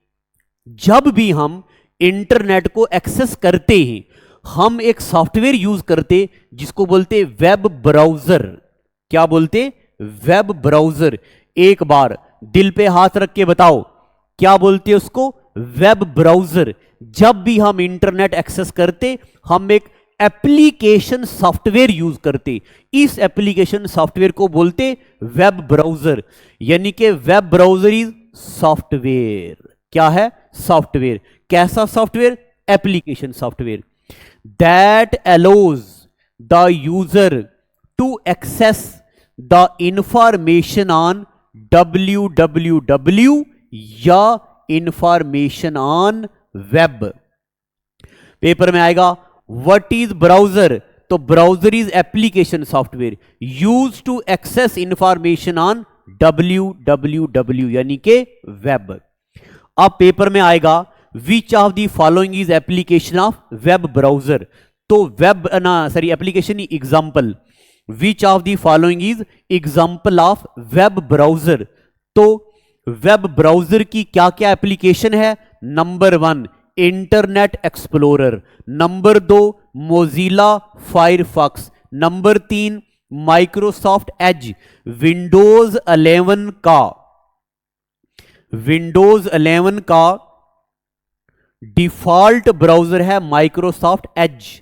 जब भी हम इंटरनेट को एक्सेस करते हैं, हम एक सॉफ्टवेयर यूज करते जिसको बोलते वेब ब्राउजर। क्या बोलते? Web browser. एक बार दिल पे हाथ रख के बताओ, क्या बोलते हैं उसको? Web browser. जब भी हम इंटरनेट एक्सेस करते, हम एक एप्लीकेशन सॉफ्टवेयर यूज करते, इस एप्लीकेशन सॉफ्टवेयर को बोलते वेब ब्राउजर। यानी कि वेब ब्राउजर इज सॉफ्टवेयर। क्या है? सॉफ्टवेयर। कैसा software? Application software that allows the user to access the information on www या इंफॉर्मेशन ऑन वेब। पेपर में आएगा व्हाट इज ब्राउजर, तो browser is application software use to access information on www यानी के web. अब paper में आएगा which of the following is application of web browser, तो web application example. Which of the following is example of web browser, तो web browser की क्या क्या एप्लीकेशन है? Number 1 internet explorer, number 2 Mozilla Firefox, number 3 Microsoft Edge. Windows 11 का default browser है Microsoft Edge.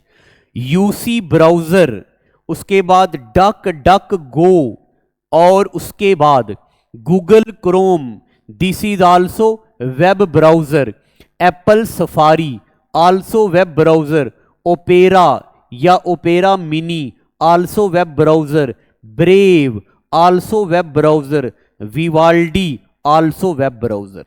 UC browser, उसके बाद duck go, और उसके बाद Google Chrome, this is also web browser. Apple Safari also web browser. Opera या Opera mini also web browser. Brave also web browser. Vivaldi also web browser.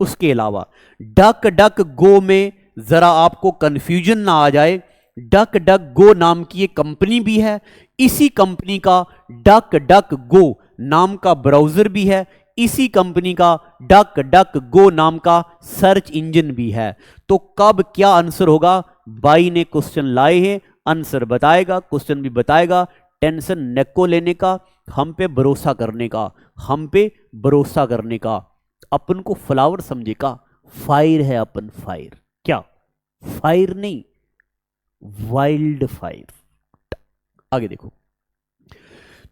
उसके अलावा duck गो में जरा आपको कंफ्यूजन ना आ जाए, डक गो नाम की एक कंपनी भी है, इसी कंपनी का डक गो नाम का ब्राउजर भी है, इसी कंपनी का डक गो नाम का सर्च इंजन भी है। तो कब क्या आंसर होगा? बाई ने क्वेश्चन लाए हैं, आंसर बताएगा, क्वेश्चन भी बताएगा। टेंशन नेको लेने का, हम पे भरोसा करने का, हम पे भरोसा करने का। अपन को फ्लावर समझे का, फायर है अपन, फायर। क्या? फायर नहीं, वाइल्ड फायर। आगे देखो,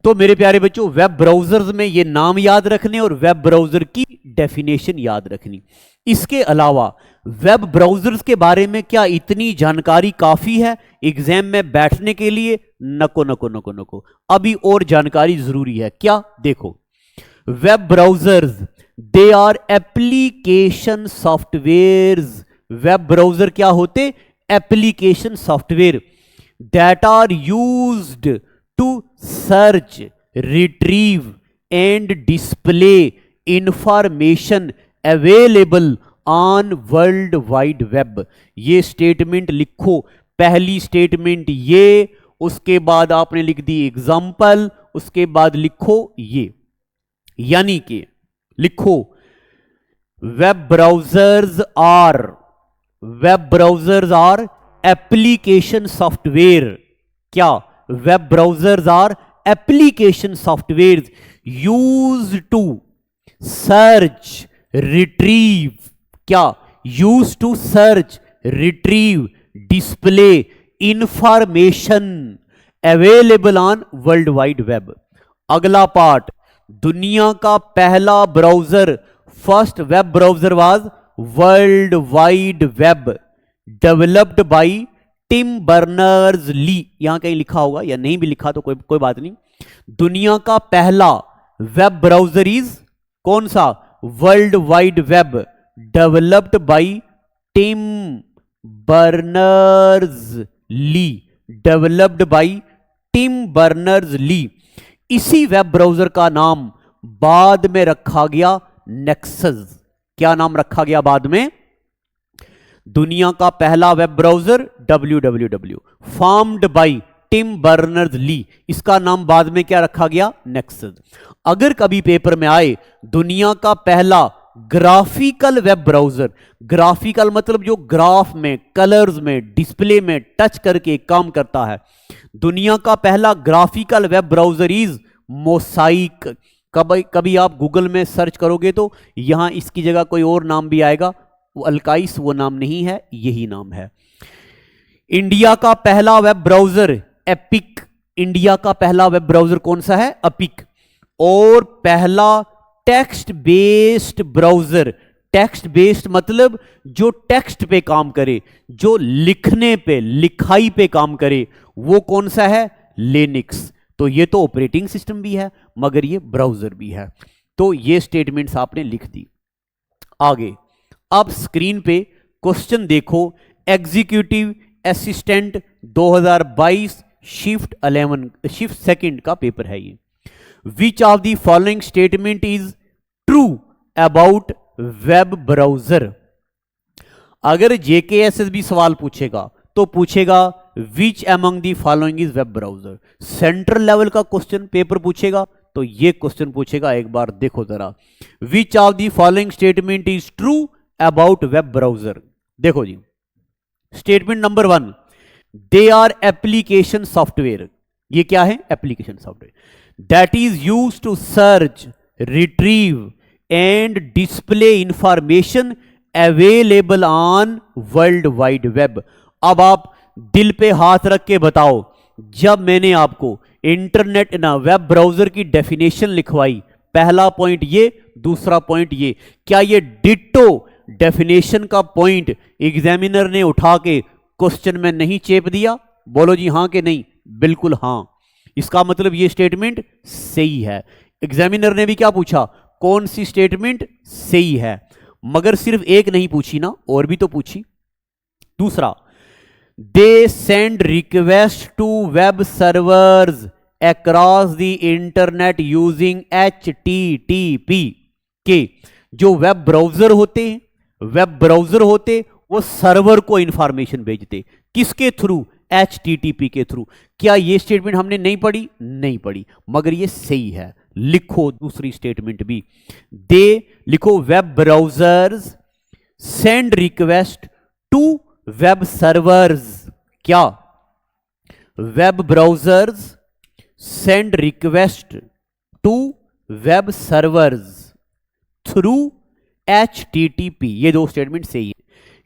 तो मेरे प्यारे बच्चों वेब ब्राउजर्स में ये नाम याद रखने और वेब ब्राउजर की डेफिनेशन याद रखनी। इसके अलावा वेब ब्राउजर्स के बारे में क्या इतनी जानकारी काफी है एग्जाम में बैठने के लिए? नको नको नको नको, अभी और जानकारी जरूरी है। क्या? देखो, web browsers they are application softwares. Web browser क्या होते? Application software that are used to search, retrieve and display information available on world wide web. ये स्टेटमेंट लिखो, पहली स्टेटमेंट ये, उसके बाद आपने लिख दी एग्जाम्पल, उसके बाद लिखो ये। यानी कि लिखो web browsers are application software. क्या? Web browsers are application software used to search, retrieve. क्या? Use to search, retrieve, display information available on world wide web. अगला पार्ट, दुनिया का पहला browser, first web browser was world wide web. Developed by Tim Berners Lee, यहां कहीं लिखा होगा या नहीं भी लिखा तो कोई बात नहीं। दुनिया का पहला वेब ब्राउजर इज कौन सा? World wide web, developed by Tim Berners Lee, developed by Tim Berners Lee. इसी वेब ब्राउजर का नाम बाद में रखा गया नेक्सस। क्या नाम रखा गया बाद में? दुनिया का पहला web browser www, formed by Tim Berners Lee, इसका नाम बाद में क्या रखा गया? नेक्सस। अगर कभी पेपर में आए दुनिया का पहला ग्राफिकल वेब ब्राउजर, ग्राफिकल मतलब जो ग्राफ में, कलर्स में, डिस्प्ले में टच करके काम करता है, दुनिया का पहला graphical web browser is mosaic. कभी आप गूगल में सर्च करोगे तो यहां इसकी जगह कोई और नाम भी आएगा, वो अल्काइस वो नाम नहीं है, यही नाम है। इंडिया का पहला वेब ब्राउजर एपिक, इंडिया का पहला वेब ब्राउजर कौन सा है? एपिक। और पहला text based browser, text based मतलब जो टेक्स्ट पे काम करे, जो लिखने पे, लिखाई पे काम करे, वो कौन सा है? लिनक्स। तो ये तो ऑपरेटिंग सिस्टम भी है मगर ये ब्राउजर भी है। तो ये स्टेटमेंट्स आपने लिख दी। आगे अब स्क्रीन पे क्वेश्चन देखो, एग्जीक्यूटिव असिस्टेंट 2022 शिफ्ट 2 का पेपर है ये। Which of the following statement is true about web browser? अगर जेकेएसएसबी सवाल पूछेगा तो पूछेगा which among the following is web browser. Central level का क्वेश्चन पेपर पूछेगा तो ये क्वेश्चन पूछेगा, एक बार देखो जरा, which of the following statement is true about web browser. देखो जी, statement number 1, they are application software. ये क्या है? Application software that is used to search, retrieve and display information available on world wide web. अब आप दिल पे हाथ रख के बताओ, जब मैंने आपको इंटरनेट ना वेब ब्राउजर की डेफिनेशन लिखवाई, पहला पॉइंट ये, दूसरा पॉइंट ये, क्या ये डिट्टो डेफिनेशन का पॉइंट एग्जामिनर ने उठा के क्वेश्चन में नहीं चेप दिया? बोलो जी हां कि नहीं? बिल्कुल हां। इसका मतलब ये स्टेटमेंट सही है। एग्जामिनर ने भी क्या पूछा? कौन सी स्टेटमेंट सही है? मगर सिर्फ एक नहीं पूछी ना, और भी तो पूछी। दूसरा, they send request to web servers across the internet using HTTP के जो वेब ब्राउजर होते हैं, वेब ब्राउजर होते वो सर्वर को इंफॉर्मेशन भेजते, किसके थ्रू? HTTP के थ्रू। क्या ये स्टेटमेंट हमने नहीं पढ़ी? नहीं पढ़ी, मगर ये सही है। लिखो दूसरी स्टेटमेंट भी, दे लिखो web browsers send request to web servers. क्या? Web browsers send request to web servers through HTTP। ये दो स्टेटमेंट सही है,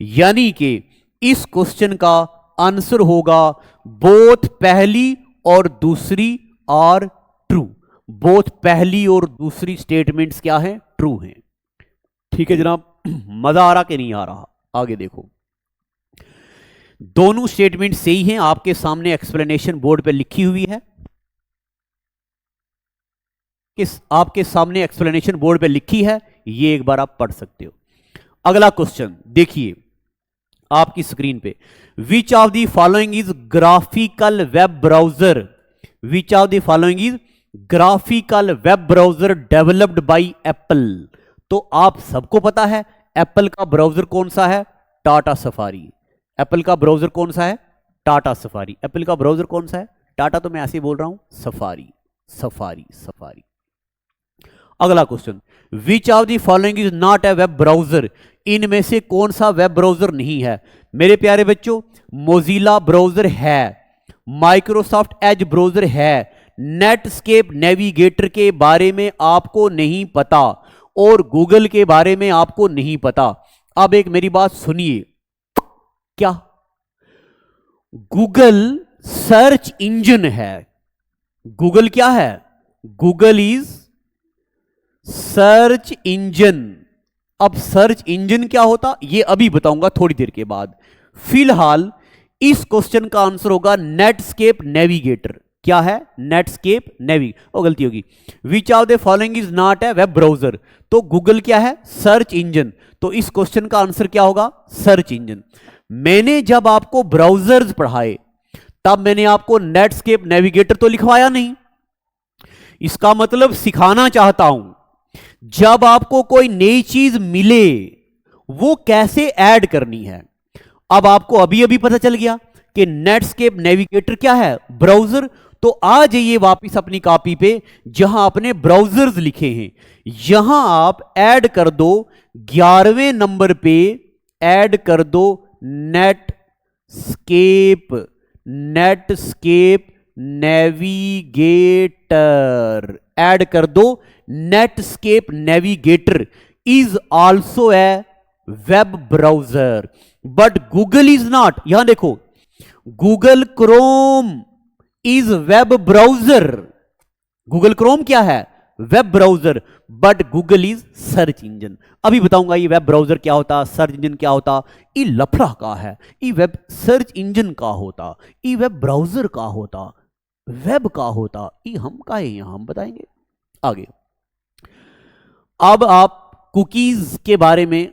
यानी कि इस क्वेश्चन का आंसर होगा बोथ पहली और दूसरी आर ट्रू। बोथ पहली और दूसरी स्टेटमेंट्स क्या हैं? ट्रू हैं। ठीक है जनाब, मजा आ रहा कि नहीं आ रहा? आगे देखो, दोनों स्टेटमेंट सही हैं, आपके सामने एक्सप्लेनेशन बोर्ड पे लिखी हुई है, आपके सामने एक्सप्लेनेशन बोर्ड पे लिखी है, ये एक बार आप पढ़ सकते हो। अगला क्वेश्चन देखिए आपकी स्क्रीन पे, विच of the following is graphical web browser? Which of the following is graphical web browser developed by Apple? तो आप सबको पता है एप्पल का ब्राउजर कौन सा है? टाटा सफारी। एप्पल का ब्राउजर कौन सा है? टाटा सफारी। एप्पल का ब्राउजर कौन सा है? टाटा तो मैं ऐसे ही बोल रहा हूं, सफारी सफारी सफारी। अगला question, which of the following is not a web browser? इनमें से कौन सा वेब ब्राउजर नहीं है? मेरे प्यारे बच्चों, मोजिला ब्राउजर है, माइक्रोसॉफ्ट एज ब्राउजर है, नेटस्केप नेविगेटर के बारे में आपको नहीं पता और गूगल के बारे में आपको नहीं पता। अब एक मेरी बात सुनिए, क्या गूगल सर्च इंजन है? गूगल क्या है? Google is search engine. अब सर्च इंजन क्या होता ये अभी बताऊंगा थोड़ी देर के बाद। फिलहाल इस क्वेश्चन का आंसर होगा नेटस्केप नेविगेटर। क्या है? नेटस्केप गलती होगी। विच of the following is not a web browser? तो गूगल क्या है? Search engine. तो इस क्वेश्चन का आंसर क्या होगा? Search engine. मैंने जब आपको ब्राउजर्स पढ़ाए तब मैंने आपको नेटस्केप नेविगेटर तो लिखवाया नहीं। इसका मतलब सिखाना चाहता हूं, जब आपको कोई नई चीज मिले वो कैसे ऐड करनी है। अब आपको अभी अभी पता चल गया कि नेटस्केप नेविगेटर क्या है? ब्राउजर। तो आ जाइए वापस अपनी कॉपी पे जहां आपने ब्राउजर्स लिखे हैं, यहां आप ऐड कर दो 11वें नंबर पे ऐड कर दो नेटस्केप नेविगेटर। ऐड कर दो Netscape navigator is also a web browser but Google is not. यहां देखो, Google Chrome is web browser. Google Chrome क्या है? Web browser. But Google is search engine. अभी बताऊंगा ये वेब ब्राउजर क्या होता, सर्च इंजन क्या होता, ये लफड़ा का है, ये वेब सर्च इंजन का होता, ये वेब ब्राउजर का होता, वेब का होता, ये हम का है यहां हम बताएंगे आगे। अब आप कुकीज के बारे में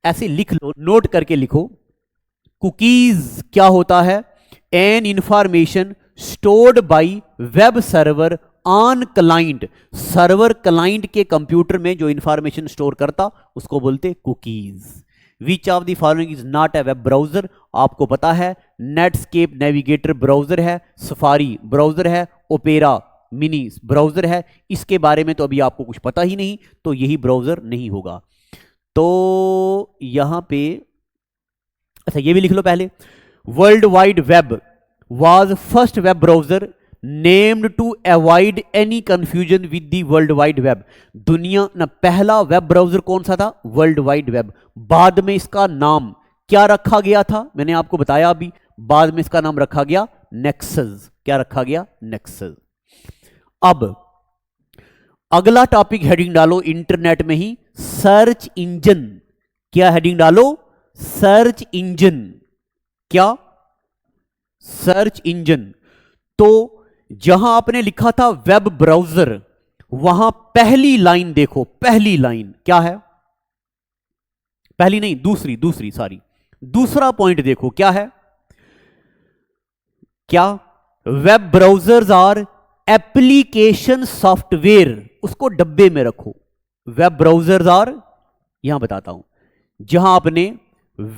ऐसे लिख लो, नोट करके लिखो। कुकीज क्या होता है? An information stored bye web server on client. Server client के कंप्यूटर में जो इंफॉर्मेशन स्टोर करता उसको बोलते cookies. Which of the following is not a web browser? आपको पता है नेटस्केप नेविगेटर ब्राउजर है, सफारी ब्राउजर है, ओपेरा मिनी ब्राउजर है। इसके बारे में तो अभी आपको कुछ पता ही नहीं, तो यही ब्राउजर नहीं होगा। तो यहां पे अच्छा ये भी लिख लो पहले। World wide web was first web browser named to avoid any confusion with the world wide web। दुनिया ना पहला वेब ब्राउजर कौन सा था? World wide web. बाद में इसका नाम क्या रखा गया था? मैंने आपको बताया अभी, बाद में इसका नाम रखा गया नेक्सस। क्या रखा गया? नेक्सस। अब अगला टॉपिक हेडिंग डालो इंटरनेट में ही, सर्च इंजन। क्या हेडिंग डालो? Search engine. क्या? Search engine. तो जहां आपने लिखा था वेब ब्राउजर, वहां पहली लाइन देखो, पहली लाइन क्या है? पहली नहीं, दूसरी सॉरी, दूसरा पॉइंट देखो क्या है? क्या? Web browsers are application software. उसको डब्बे में रखो। वेब ब्राउजर्स आर, यहां बताता हूं, जहां आपने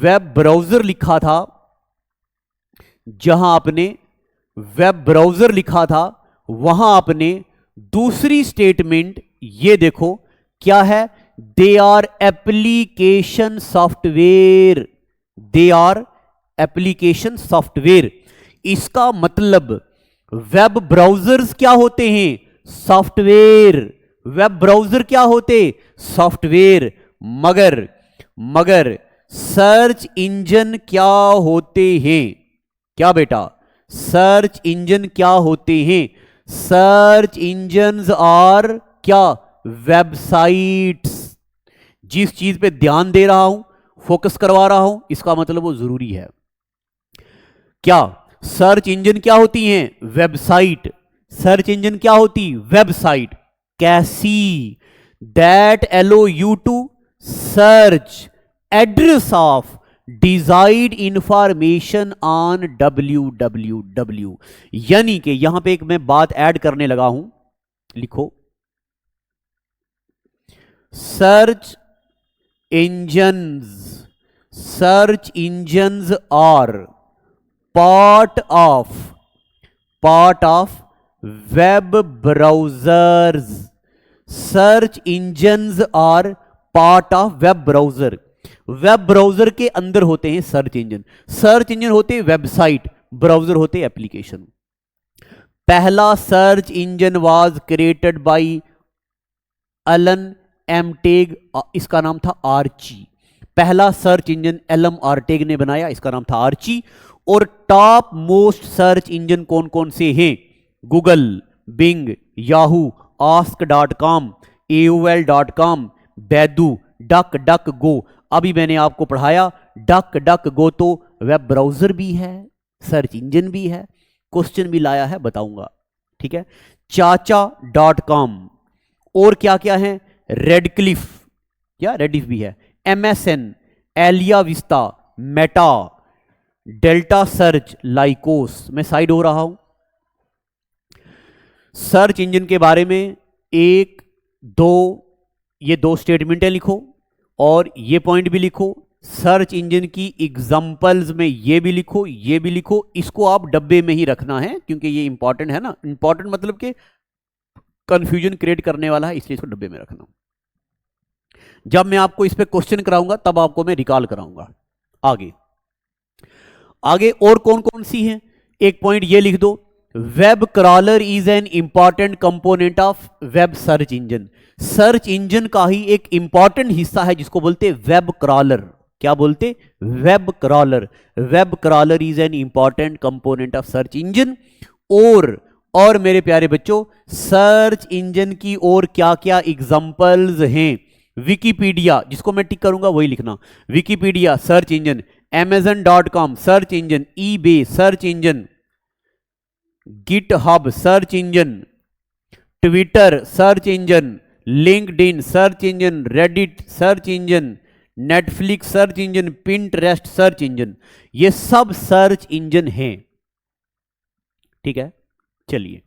वेब ब्राउजर लिखा था, जहां आपने वेब ब्राउजर लिखा था वहां आपने दूसरी स्टेटमेंट ये देखो क्या है? They are application software. They are application software. इसका मतलब वेब ब्राउजर्स क्या होते हैं? सॉफ्टवेयर। वेब ब्राउजर क्या होते? सॉफ्टवेयर। मगर सर्च इंजन क्या होते हैं? क्या बेटा? सर्च इंजन क्या होते हैं? सर्च इंजन्स आर क्या? वेबसाइट्स। जिस चीज पे ध्यान दे रहा हूं, फोकस करवा रहा हूं, इसका मतलब वो जरूरी है। क्या सर्च इंजन क्या होती हैं? वेबसाइट। सर्च इंजन क्या होती? वेबसाइट। कैसी? That allow you to search address of desired information on www। यानी कि यहां पे एक मैं बात ऐड करने लगा हूं, लिखो search engines are part of web browsers. Search engines are part of web browser. Web browser के अंदर होते हैं सर्च इंजन। सर्च इंजन होते हैं वेबसाइट, ब्राउजर होते हैं एप्लीकेशन। पहला search engine was created by Alan Emtage, इसका नाम था आर्ची। पहला सर्च इंजन एलन आर्टेग ने बनाया, इसका नाम था आर्ची। और टॉप मोस्ट सर्च इंजन कौन कौन से हैं? Google, Bing, Yahoo, ask.com, AOL.com, Baidu, duck go. अभी मैंने आपको पढ़ाया डक गो तो वेब ब्राउजर भी है, सर्च इंजन भी है, क्वेश्चन भी लाया है, बताऊंगा। ठीक है, chacha.com, और क्या क्या है, रेडक्लिफ, क्या रेडिफ भी है, MSN, AltaVista, meta, Delta search, Lycos. मैं साइड हो रहा हूं। सर्च इंजन के बारे में एक दो, ये दो स्टेटमेंटें लिखो और ये पॉइंट भी लिखो। सर्च इंजन की एग्जांपल्स में ये भी लिखो, ये भी लिखो। इसको आप डब्बे में ही रखना है क्योंकि ये इंपॉर्टेंट है ना, इंपॉर्टेंट मतलब कि कंफ्यूजन क्रिएट करने वाला है, इसलिए इसको डब्बे में रखना। जब मैं आपको इस पे क्वेश्चन कराऊंगा तब आपको मैं रिकॉल कराऊंगा। आगे आगे और कौन कौन सी हैं, एक पॉइंट ये लिख दो, web crawler is an important component of web search engine. Search engine का ही एक इंपॉर्टेंट हिस्सा है जिसको बोलते वेब क्रॉलर। क्या बोलते, web crawler. Web crawler is an important component of search engine. और मेरे प्यारे बच्चों, सर्च इंजन की और क्या क्या एग्जांपल्स हैं, विकिपीडिया, जिसको मैं टिक करूंगा वही लिखना, Wikipedia search engine, amazon.com search engine, eBay search engine, GitHub search engine, Twitter search engine, LinkedIn search engine, Reddit search engine, Netflix search engine, Pinterest search engine, ये सब सर्च इंजन हैं। ठीक है, चलिए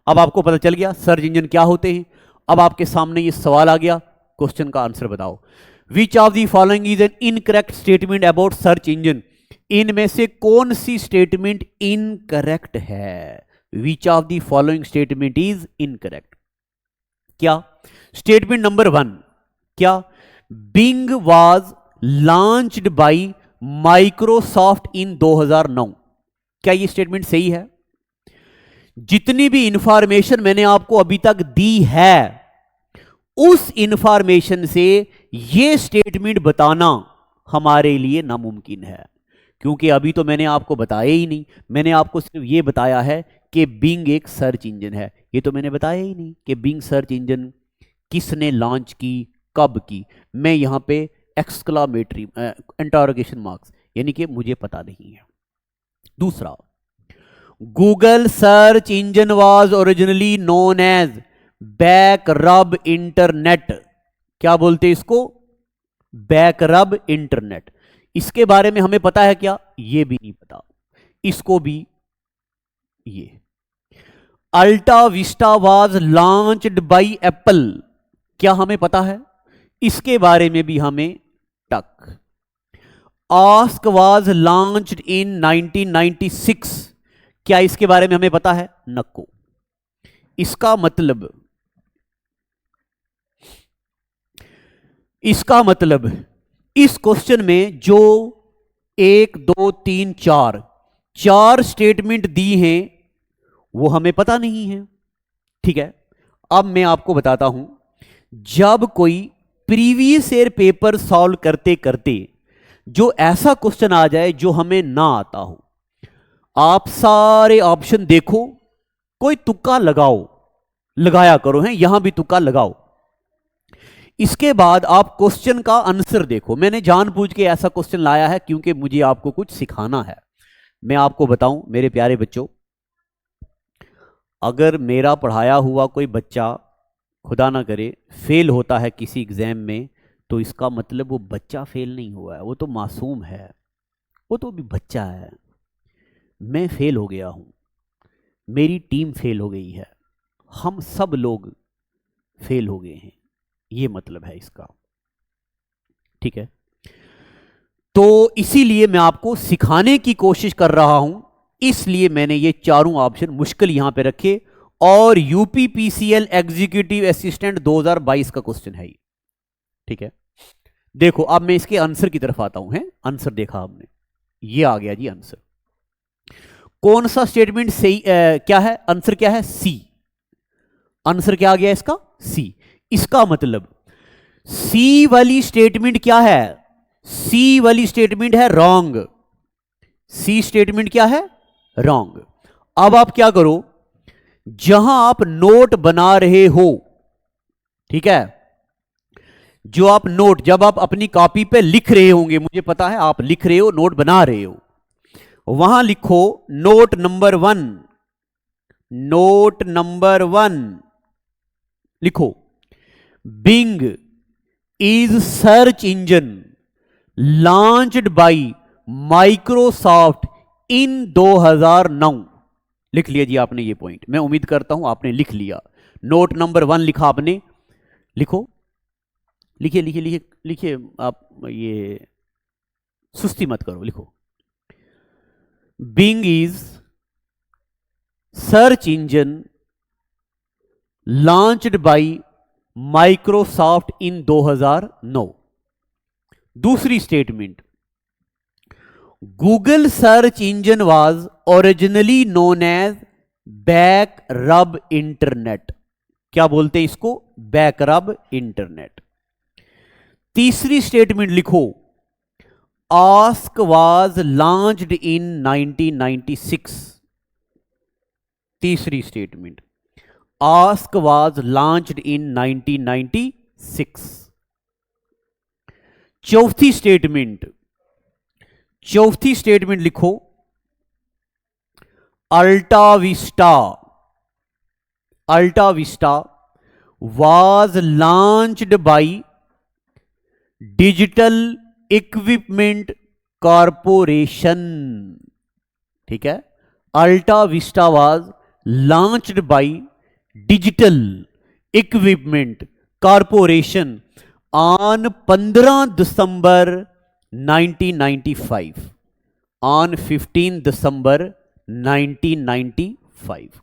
अब आपको पता चल गया सर्च इंजन क्या होते हैं। अब आपके सामने ये सवाल आ गया, क्वेश्चन का आंसर बताओ। Which of the following is an incorrect statement about search engine. इनमें से कौन सी स्टेटमेंट इनकरेक्ट है। Which of the following statement is incorrect. क्या, स्टेटमेंट नंबर 1, क्या, Bing was launched by Microsoft in 2009। क्या ये स्टेटमेंट सही है। जितनी भी इंफॉर्मेशन मैंने आपको अभी तक दी है उस इंफॉर्मेशन से यह स्टेटमेंट बताना हमारे लिए नामुमकिन है, क्योंकि अभी तो मैंने आपको बताया ही नहीं। मैंने आपको सिर्फ यह बताया है कि बिंग एक सर्च इंजन है, ये तो मैंने बताया ही नहीं कि बिंग सर्च इंजन किसने लॉन्च की, कब की। मैं यहां पे एक्सक्लामेटरी इंटरोगेशन मार्क्स, यानी कि मुझे पता नहीं है। दूसरा, Google search engine was originally known as BackRub internet. क्या बोलते इसको, बैकरब इंटरनेट। इसके बारे में हमें पता है क्या, ये भी नहीं पता। इसको भी, ये AltaVista was launched by Apple, क्या हमें पता है, इसके बारे में भी हमें टक। आस्क वाज लॉन्च्ड इन 1996, क्या इसके बारे में हमें पता है, नको। इसका मतलब इस क्वेश्चन में जो 1 2 3 4 स्टेटमेंट दी हैं वो हमें पता नहीं है। ठीक है, अब मैं आपको बताता हूं, जब कोई प्रीवियस ईयर पेपर सॉल्व करते करते जो ऐसा क्वेश्चन आ जाए जो हमें ना आता हो, आप सारे ऑप्शन देखो, कोई तुक्का लगाया करो, हैं यहां भी तुक्का लगाओ। इसके बाद आप क्वेश्चन का आंसर देखो। मैंने जानबूझ के ऐसा क्वेश्चन लाया है क्योंकि मुझे आपको कुछ सिखाना है। मैं आपको बताऊं मेरे प्यारे बच्चों, अगर मेरा पढ़ाया हुआ कोई बच्चा खुदा ना करे फेल होता है किसी एग्जाम में, तो इसका मतलब वो बच्चा फेल नहीं हुआ है, वो तो मासूम है, वो तो अभी बच्चा है। मैं फेल हो गया हूं, मेरी टीम फेल हो गई है, हम सब लोग फेल हो गए हैं, ये मतलब है इसका। ठीक है, तो इसीलिए मैं आपको सिखाने की कोशिश कर रहा हूं, इसलिए मैंने ये चारों ऑप्शन मुश्किल यहां पे रखे। और यूपीपीसीएल एग्जीक्यूटिव असिस्टेंट 2022 का क्वेश्चन है ये। ठीक है, देखो अब मैं इसके आंसर की तरफ आता हूं। है आंसर देखा हमने, ये आ गया जी आंसर। कौन सा स्टेटमेंट सही क्या है, आंसर क्या है, सी। आंसर क्या आ गया इसका, सी। इसका मतलब सी वाली स्टेटमेंट क्या है, सी वाली स्टेटमेंट है रॉन्ग। सी स्टेटमेंट क्या है, रॉन्ग। अब आप क्या करो, जहां आप नोट बना रहे हो, ठीक है, जो आप नोट जब आप अपनी कॉपी पे लिख रहे होंगे, मुझे पता है आप लिख रहे हो, नोट बना रहे हो, वहां लिखो नोट नंबर 1, नोट नंबर 1 लिखो, Bing is search engine launched by Microsoft in 2009। लिख लिया जी आपने ये पॉइंट, मैं उम्मीद करता हूं आपने लिख लिया। नोट नंबर 1 लिखा आपने, लिखो, लिखिए लिखिए लिखिए लिखिए, आप ये सुस्ती मत करो, लिखो। Bing is search engine launched by Microsoft in 2009। दूसरी statement, Google search engine was originally known as BackRub internet. क्या बोलते हैं इसको? बैक रब इंटरनेट। तीसरी स्टेटमेंट लिखो, आस्क वाज लॉन्च्ड इन 1996। तीसरी statement, Ask was launched in 1996। चौथी स्टेटमेंट, चौथी स्टेटमेंट लिखो, AltaVista, AltaVista was launched by digital equipment corporation. ठीक है, AltaVista was launched by digital equipment corporation on 15 December 1995, on 15 December 1995।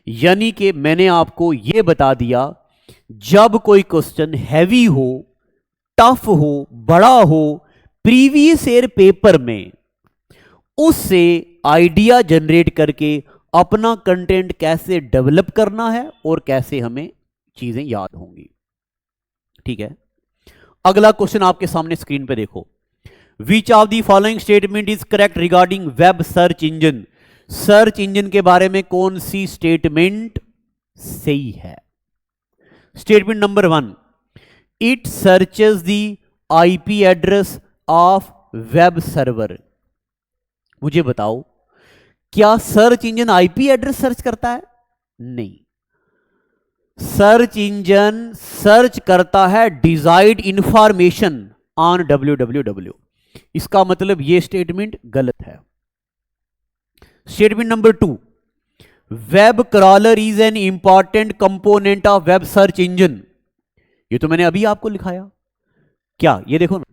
यानी कि मैंने आपको यह बता दिया, जब कोई क्वेश्चन हैवी हो, टफ हो, बड़ा हो प्रीवियस ईयर पेपर में, उससे आइडिया जनरेट करके अपना कंटेंट कैसे डेवलप करना है और कैसे हमें चीजें याद होंगी। ठीक है, अगला क्वेश्चन आपके सामने स्क्रीन पे देखो, विच of the following statement is correct regarding web search engine. Search engine के बारे में कौन सी स्टेटमेंट सही है? Statement number 1, it searches the IP address of web server. मुझे बताओ, क्या search engine IP address search करता है? नहीं, सर्च इंजन सर्च करता है डिजायर्ड इंफॉर्मेशन ऑन www। इसका मतलब यह स्टेटमेंट गलत है। Statement number 2, web crawler is an important component of web search engine. ये तो मैंने अभी आपको लिखाया। क्या? ये देखो ना,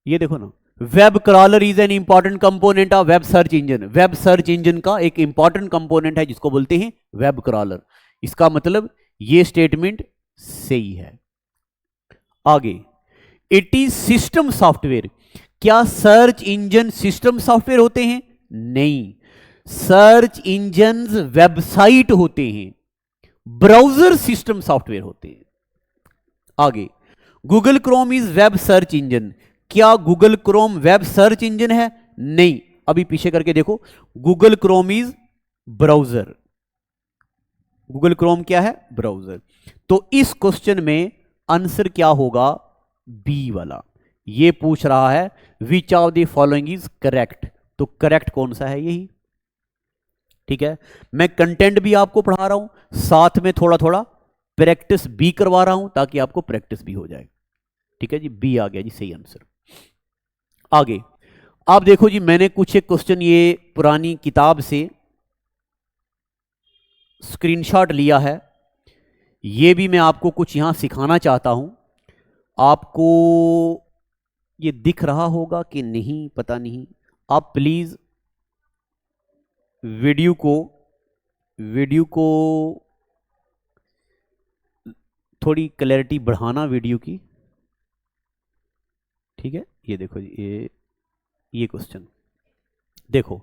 ये देखो ना, web crawler is an important component of web search engine. Web search engine का एक इंपॉर्टेंट कंपोनेंट है जिसको बोलते हैं वेब क्रॉलर। इसका मतलब ये स्टेटमेंट सही है। आगे, इट इज सिस्टम सॉफ्टवेयर। क्या सर्च इंजन सिस्टम सॉफ्टवेयर होते हैं? नहीं, सर्च इंजन वेबसाइट होते हैं, ब्राउजर सिस्टम सॉफ्टवेयर होते हैं। आगे, Google Chrome is web search engine. क्या Google Chrome web search engine है? नहीं, अभी पीछे करके देखो, Google Chrome is browser. Google Chrome क्या है? ब्राउजर। तो इस क्वेश्चन में आंसर क्या होगा? बी वाला। ये पूछ रहा है which of the following is correct, तो करेक्ट कौन सा है? यही। ठीक है, मैं कंटेंट भी आपको पढ़ा रहा हूं, साथ में थोड़ा थोड़ा प्रैक्टिस भी करवा रहा हूं ताकि आपको प्रैक्टिस भी हो जाए। ठीक है जी, बी आ गया जी सही आंसर। आगे आप देखो जी, मैंने कुछ एक क्वेश्चन ये पुरानी किताब से स्क्रीनशॉट लिया है, ये भी मैं आपको कुछ यहां सिखाना चाहता हूं। आपको ये दिख रहा होगा कि नहीं पता नहीं, आप प्लीज वीडियो को थोड़ी क्लैरिटी बढ़ाना वीडियो की। ठीक है, ये देखो जी, ये क्वेश्चन देखो,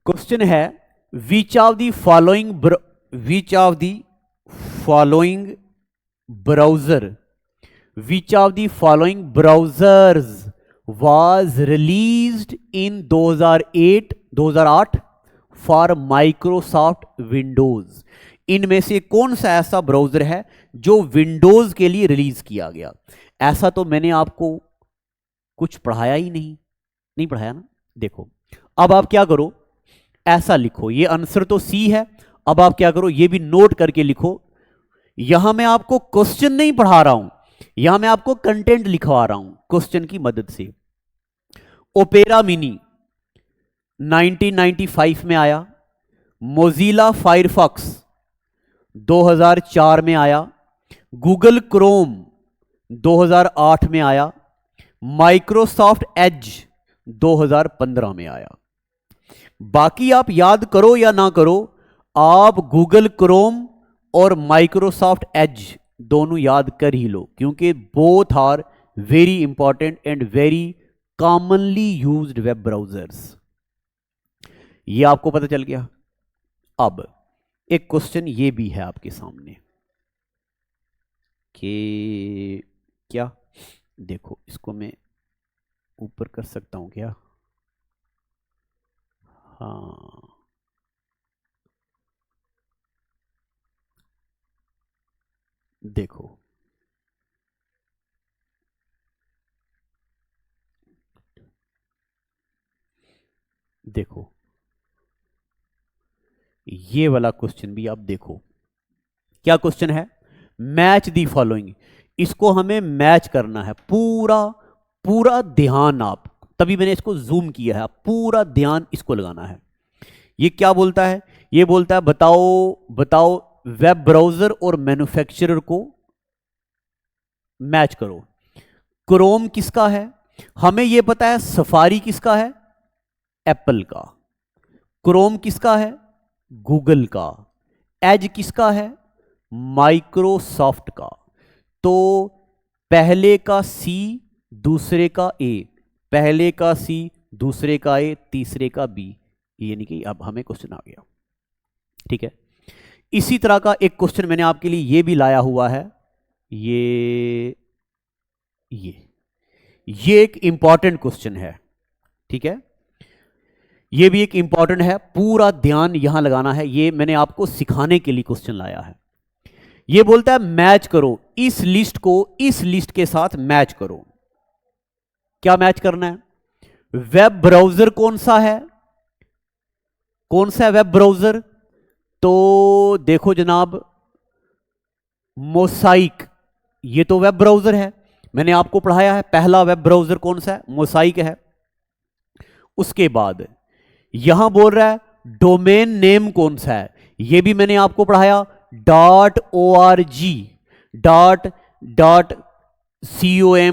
क्वेश्चन है which of the following browsers was released in 2008 for Microsoft Windows. इनमें से कौन सा ऐसा ब्राउजर है जो विंडोज के लिए रिलीज किया गया? ऐसा तो मैंने आपको कुछ पढ़ाया ही नहीं पढ़ाया ना, देखो अब आप क्या करो, ऐसा लिखो, ये आंसर तो सी है। अब आप क्या करो, ये भी नोट करके लिखो। यहां मैं आपको क्वेश्चन नहीं पढ़ा रहा हूं, यहां मैं आपको कंटेंट लिखवा रहा हूं क्वेश्चन की मदद से। ओपेरा मिनी 1995 में आया, मोजिला फायरफॉक्स 2004 में आया, गूगल क्रोम 2008 में आया, माइक्रोसॉफ्ट एज 2015 में आया। बाकी आप याद करो या ना करो, आप गूगल क्रोम और माइक्रोसॉफ्ट एज दोनों याद कर ही लो, क्योंकि both are very important and very commonly used web browsers. ये आपको पता चल गया। अब एक क्वेश्चन ये भी है आपके सामने कि क्या, देखो इसको मैं ऊपर कर सकता हूं क्या? हाँ, देखो देखो ये वाला क्वेश्चन भी आप देखो। क्या क्वेश्चन है? Match the following. इसको हमें मैच करना है, पूरा पूरा ध्यान आप, तभी मैंने इसको जूम किया है, पूरा ध्यान इसको लगाना है। ये क्या बोलता है? ये बोलता है बताओ बताओ वेब ब्राउजर और मैन्युफैक्चरर को मैच करो। क्रोम किसका है? हमें यह पता है। सफारी किसका है? एप्पल का। क्रोम किसका है? गूगल का। एज किसका है? माइक्रोसॉफ्ट का। तो पहले का सी, दूसरे का ए, पहले का सी, दूसरे का ए, तीसरे का बी, यानी कि अब हमें क्वेश्चन आ गया। ठीक है, इसी तरह का एक क्वेश्चन मैंने आपके लिए ये भी लाया हुआ है। ये एक इंपॉर्टेंट क्वेश्चन है। ठीक है, ये भी एक इंपॉर्टेंट है, पूरा ध्यान यहां लगाना है। ये मैंने आपको सिखाने के लिए क्वेश्चन लाया है। ये बोलता है मैच करो इस लिस्ट को इस लिस्ट के साथ मैच करो। क्या मैच करना है? वेब ब्राउजर कौन सा है? कौन सा है वेब ब्राउजर? तो देखो जनाब, मोसाइक, ये तो वेब ब्राउजर है, मैंने आपको पढ़ाया है। पहला वेब ब्राउजर कौन सा है? मोसाइक है। उसके बाद यहां बोल रहा है डोमेन नेम कौन सा है, यह भी मैंने आपको पढ़ाया, .org,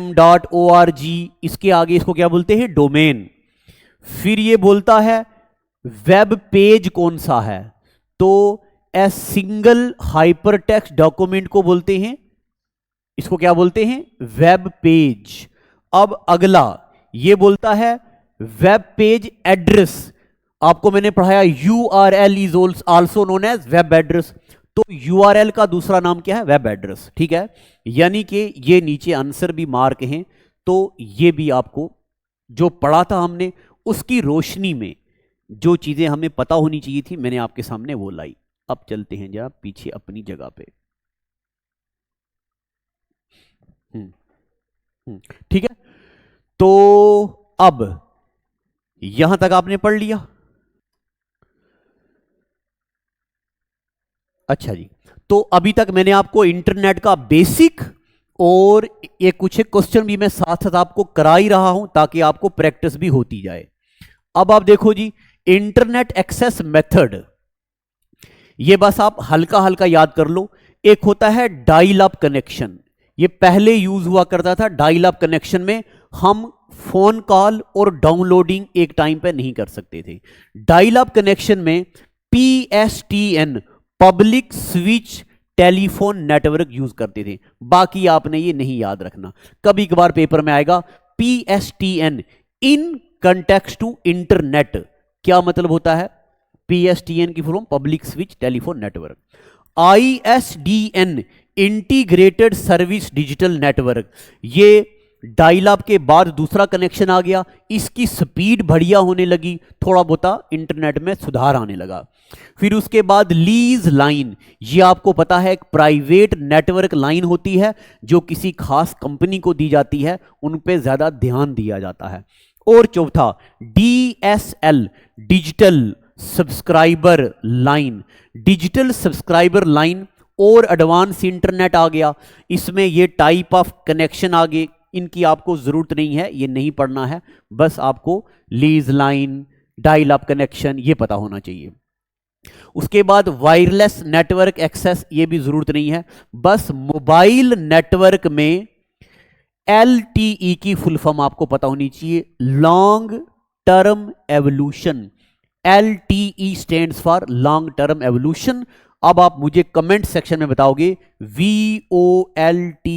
.com.org, इसके आगे इसको क्या बोलते हैं? डोमेन। फिर ये बोलता है वेब पेज कौन सा है, तो ए सिंगल हाइपरटेक्स्ट डॉक्यूमेंट को बोलते हैं, इसको क्या बोलते हैं? Web page. अब अगला ये बोलता है वेब पेज एड्रेस, आपको मैंने पढ़ाया URL is also known as web address, तो URL का दूसरा नाम क्या है? Web address. ठीक है, यानी कि ये नीचे आंसर भी मार्क हैं, तो ये भी आपको जो पढ़ा था हमने उसकी रोशनी में जो चीजें हमें पता होनी चाहिए थी मैंने आपके सामने वो लाई। अब चलते हैं जरा पीछे अपनी जगह पे। ठीक है, तो अब यहां तक आपने पढ़ लिया। अच्छा जी, तो अभी तक मैंने आपको इंटरनेट का बेसिक और ये कुछ एक क्वेश्चन भी मैं साथ साथ आपको करा ही रहा हूं ताकि आपको प्रैक्टिस भी होती जाए। अब आप देखो जी, इंटरनेट एक्सेस मेथड, ये बस आप हल्का हल्का याद कर लो। एक होता है डायल अप कनेक्शन, ये पहले यूज हुआ करता था। डायल अप कनेक्शन में हम फोन कॉल और डाउनलोडिंग एक टाइम पे नहीं कर सकते थे। डायल अप कनेक्शन में PSTN, public switch telephone network use करते थे। बाकी आपने ये नहीं याद रखना, कभी कभार पेपर में आएगा PSTN in context to internet. क्या मतलब होता है? PSTN की full public switch telephone network. ISDN integrated service digital network, ये डायल अप के बाद दूसरा कनेक्शन आ गया, इसकी स्पीड बढ़िया होने लगी, थोड़ा बहुत इंटरनेट में सुधार आने लगा। फिर उसके बाद लीज लाइन, ये आपको पता है एक प्राइवेट नेटवर्क लाइन होती है जो किसी खास कंपनी को दी जाती है, उन पे ज्यादा ध्यान दिया जाता है। और चौथा DSL, digital subscriber line. Digital subscriber line और एडवांस इंटरनेट आ गया, इसमें ये टाइप ऑफ कनेक्शन आ गए, इनकी आपको जरूरत नहीं है, ये नहीं पढ़ना है, बस आपको lease line, dial up connection ये पता होना चाहिए। उसके बाद वायरलेस नेटवर्क एक्सेस, ये भी जरूरत नहीं है, बस मोबाइल नेटवर्क में LTE की फुल फॉर्म आपको पता होनी चाहिए, long term evolution. LTE stands for long term evolution. अब आप मुझे कमेंट सेक्शन में बताओगे VOLTE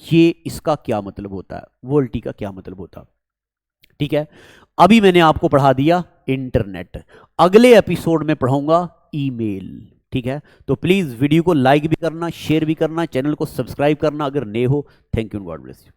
ये इसका क्या मतलब होता है, वोल्टी का क्या मतलब होता है। ठीक है, अभी मैंने आपको पढ़ा दिया इंटरनेट, अगले एपिसोड में पढ़ाऊंगा ईमेल। ठीक है, तो प्लीज वीडियो को लाइक भी करना, शेयर भी करना, चैनल को सब्सक्राइब करना अगर नए हो। Thank you, God bless you.